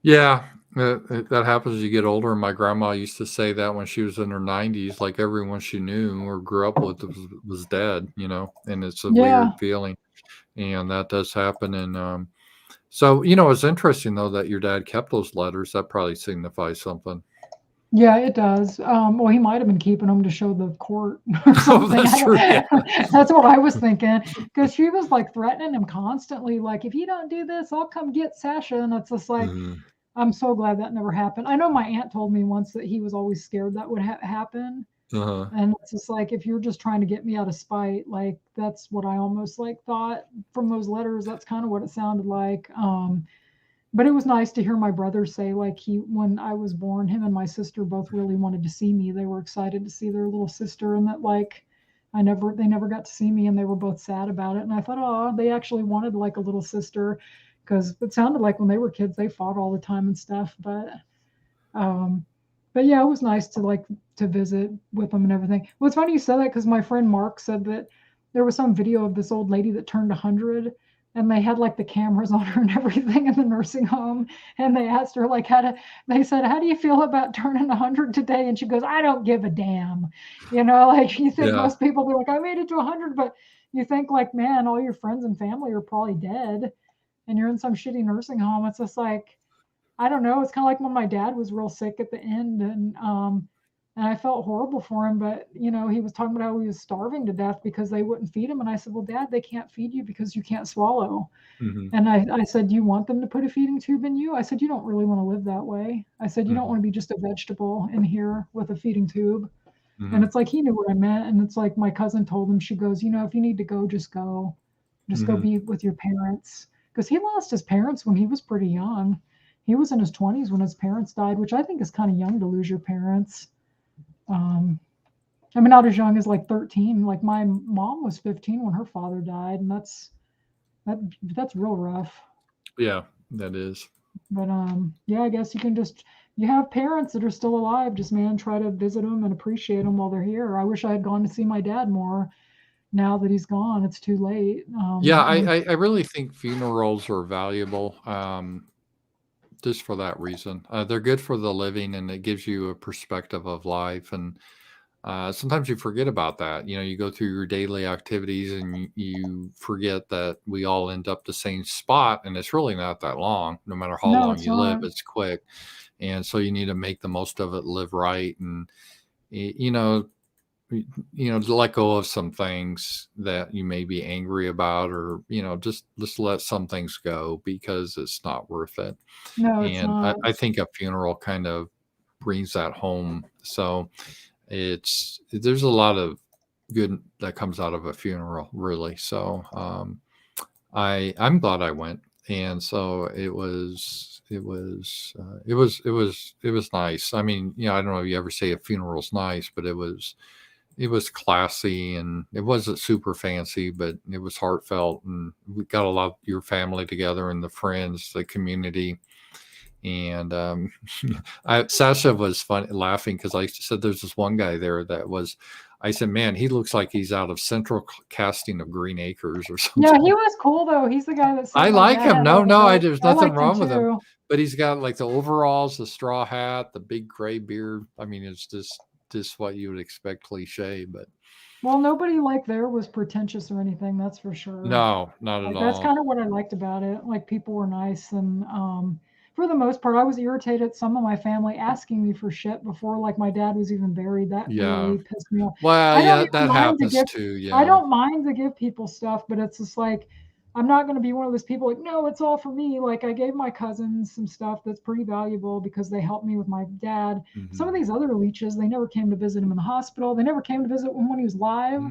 Yeah, that happens as you get older. My grandma used to say that when she was in her 90s, like everyone she knew or grew up with was dead, and it's a Yeah, weird feeling. And that does happen. And so, it's interesting, though, that your dad kept those letters. That probably signifies something. yeah, it does. Well, he might have been keeping them to show the court or Oh, something. that's true. Yeah. That's what I was thinking. Because she was like threatening him constantly, like, if you don't do this, I'll come get Sasha. And it's just like, Mhm. I'm so glad that never happened. I know my aunt told me once that he was always scared that would happen. Uh-huh. And it's just like, if you're just trying to get me out of spite, like that's what I almost like thought from those letters. That's kind of what it sounded like. But it was nice to hear my brother say, like, when I was born, him and my sister both really wanted to see me. They were excited to see their little sister, and that like they never got to see me, and they were both sad about it. And I thought, oh, they actually wanted like a little sister, because it sounded like when they were kids they fought all the time and stuff. Um, but yeah, it was nice to like to visit with them and everything. Well, it's funny you said that because my friend Mark said that there was some video of this old lady that turned 100, and they had like the cameras on her and everything in the nursing home, and they asked her like they said, how do you feel about turning 100 today? And she goes, I don't give a damn. Like you think Yeah. most people, they're like, I made it to 100, but you think like, man, all your friends and family are probably dead, and you're in some shitty nursing home. It's just like, I don't know. It's kind of like when my dad was real sick at the end, and I felt horrible for him. But he was talking about how he was starving to death because they wouldn't feed him. And I said, "Well, Dad, they can't feed you because you can't swallow." Hmm. And I said, "Do you want them to put a feeding tube in you?" I said, "You don't really want to live that way." I said, "You don't Hmm. want to be just a vegetable in here with a feeding tube." And Hmm. it's like he knew what I meant. And it's like my cousin told him, she goes, "If you need to go, just go. Just go Hmm. be with your parents." Because he lost his parents when he was pretty young. He was in his 20s when his parents died, which I think is kind of young to lose your parents. Um, I mean, not as young as like 13. Like my mom was 15 when her father died, and that's real rough. Yeah, that is. But yeah, I guess you have parents that are still alive. Just man, try to visit them and appreciate them while they're here. I wish I had gone to see my dad more. Now that he's gone, it's too late. Yeah, I really think funerals are valuable, just for that reason. They're good for the living, and it gives you a perspective of life. And sometimes you forget about that. You go through your daily activities, and you forget that we all end up the same spot, and it's really not that long. No matter how No, long it's you live, not. it's quick. And so you need to make the most of it, live right, and you know to let go of some things that you may be angry about, or just let some things go because it's not worth it. No, it's And I, not. I think a funeral kind of brings that home. So there's a lot of good that comes out of a funeral, really. So I'm glad I went. And so it was nice. I mean, I don't know if you ever say a funeral's nice, but it was classy, and it wasn't super fancy, but it was heartfelt, and we got a lot of your family together, and the friends, the community. And Sasha was fun laughing because I said there's this one guy there that was. I said, man, he looks like he's out of Central Casting of Green Acres or Yeah, something. he was cool though. He's the guy that I saved my like him. dad. No, Like, no, there's I nothing liked him wrong with him. too. But he's got like the overalls, the straw hat, the big gray beard. I mean, it's just what you would expect, cliche, but Well, nobody like there was pretentious or anything, that's for sure. no, not at Like that's all. kind of what I liked about it. Like people were nice, and for the most part, I was irritated at some of my family asking me for shit before like my dad was even buried. That Yeah. really pissed me off. Well, I don't yeah, even that mind to happens give too. I Yeah. don't mind to give people stuff, but it's just like I'm not going to be one of those people like, no, it's all for me. Like I gave my cousins some stuff that's pretty valuable because they helped me with my dad. Some of Hmm. these other leeches, they never came to visit him in the hospital. They never came to visit him when he was live. Hmm.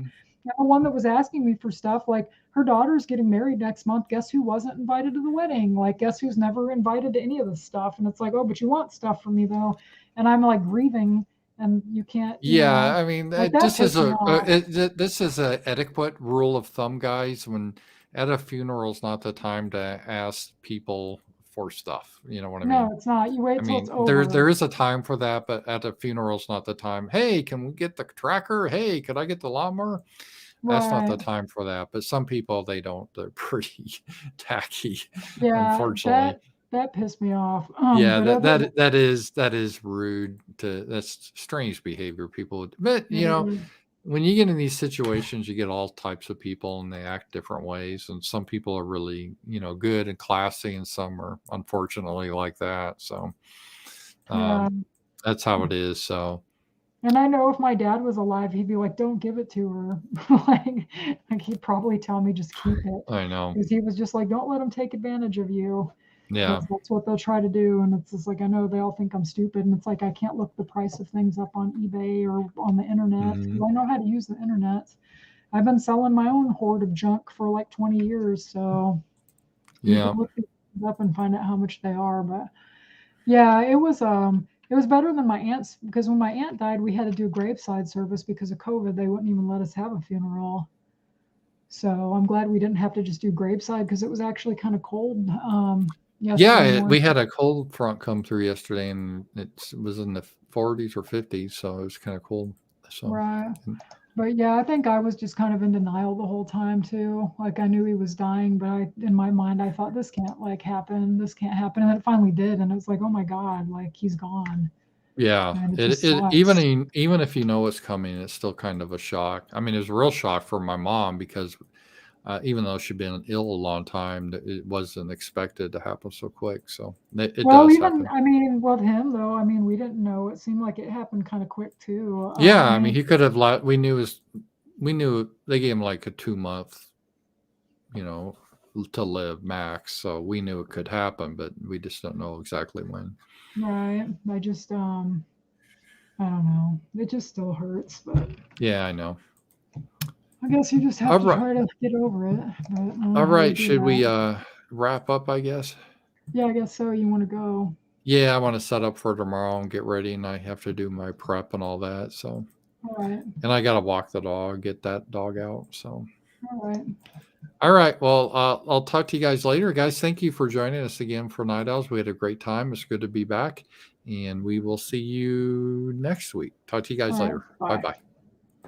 And the one that was asking me for stuff, like her daughter's getting married next month. Guess who wasn't invited to the wedding? Like, guess who's never invited to any of this stuff? And it's like, oh, but you want stuff from me though. And I'm like grieving, and you can't, Yeah, I mean, like that this is pissed me off. this is a etiquette rule of thumb, guys. When at a funeral is not the time to ask people for stuff. You know what I No, mean? it's not. You I wait till it's mean, there over. is a time for that, but at a funeral is not the time. Hey, can we get the tracker? Hey, could I get the lawnmower? That's not the Right. time for that. But some people they don't. They're pretty tacky, Yeah, unfortunately. that pissed me off. Yeah, But other than that is rude to that's strange behavior people would, but it is, when you get in these situations, you get all types of people and they act different ways. And some people are really, good and classy, and some are unfortunately like that. So yeah. that's how it is. So And I know if my dad was alive, he'd be like, "Don't give it to her." like he'd probably tell me just keep it, I know. because he was just like, "Don't let them take advantage of you." Yeah. Because that's what they'll try to do. And it's just like, I know they all think I'm stupid. And it's like, I can't look the price of things up on eBay or on the internet because Hmm. I know how to use the internet. I've been selling my own hoard of junk for like 20 years. So you can Yeah. look these things up and find out how much they are. But yeah, it was better than my aunt's, because when my aunt died, we had to do graveside service because of COVID. They wouldn't even let us have a funeral. So I'm glad we didn't have to just do graveside because it was actually kind of cold Yeah. yesterday morning. We had a cold front come through yesterday and it was in the 40s or 50s. So it was kind of cold. So, Right. But yeah, I think I was just kind of in denial the whole time too. Like I knew he was dying, but in my mind, I thought this can't like happen. This can't happen. And then it finally did. And it was like, oh my God, like he's gone. yeah, And it it just it even sucks. even if you know it's coming, it's still kind of a shock. I mean, it was a real shock for my mom because even though she'd been ill a long time, it wasn't expected to happen so quick. So it Well, does even, happen. I mean, with him though, I mean, we didn't know. It seemed like it happened kind of quick too. Yeah, I I mean, mean, he could have. We knew they gave him like a 2 month, you know, to live max. So we knew it could happen, but we just don't know exactly when. right. I don't know. It just still hurts, but Yeah, I know. I guess you just have All to right, try to get over it. But I don't know all how you right. do Should we that. wrap up? I guess. Yeah, I guess so. You want to go? Yeah, I want to set up for tomorrow and get ready, and I have to do my prep and all that. So, All right. and I got to walk the dog, get that dog out. So, All right. all right. Well, I'll talk to you guys later, guys. Thank you for joining us again for Night Owls. We had a great time. It's good to be back, and we will see you next week. Talk to you All guys right. later. Bye Bye. bye.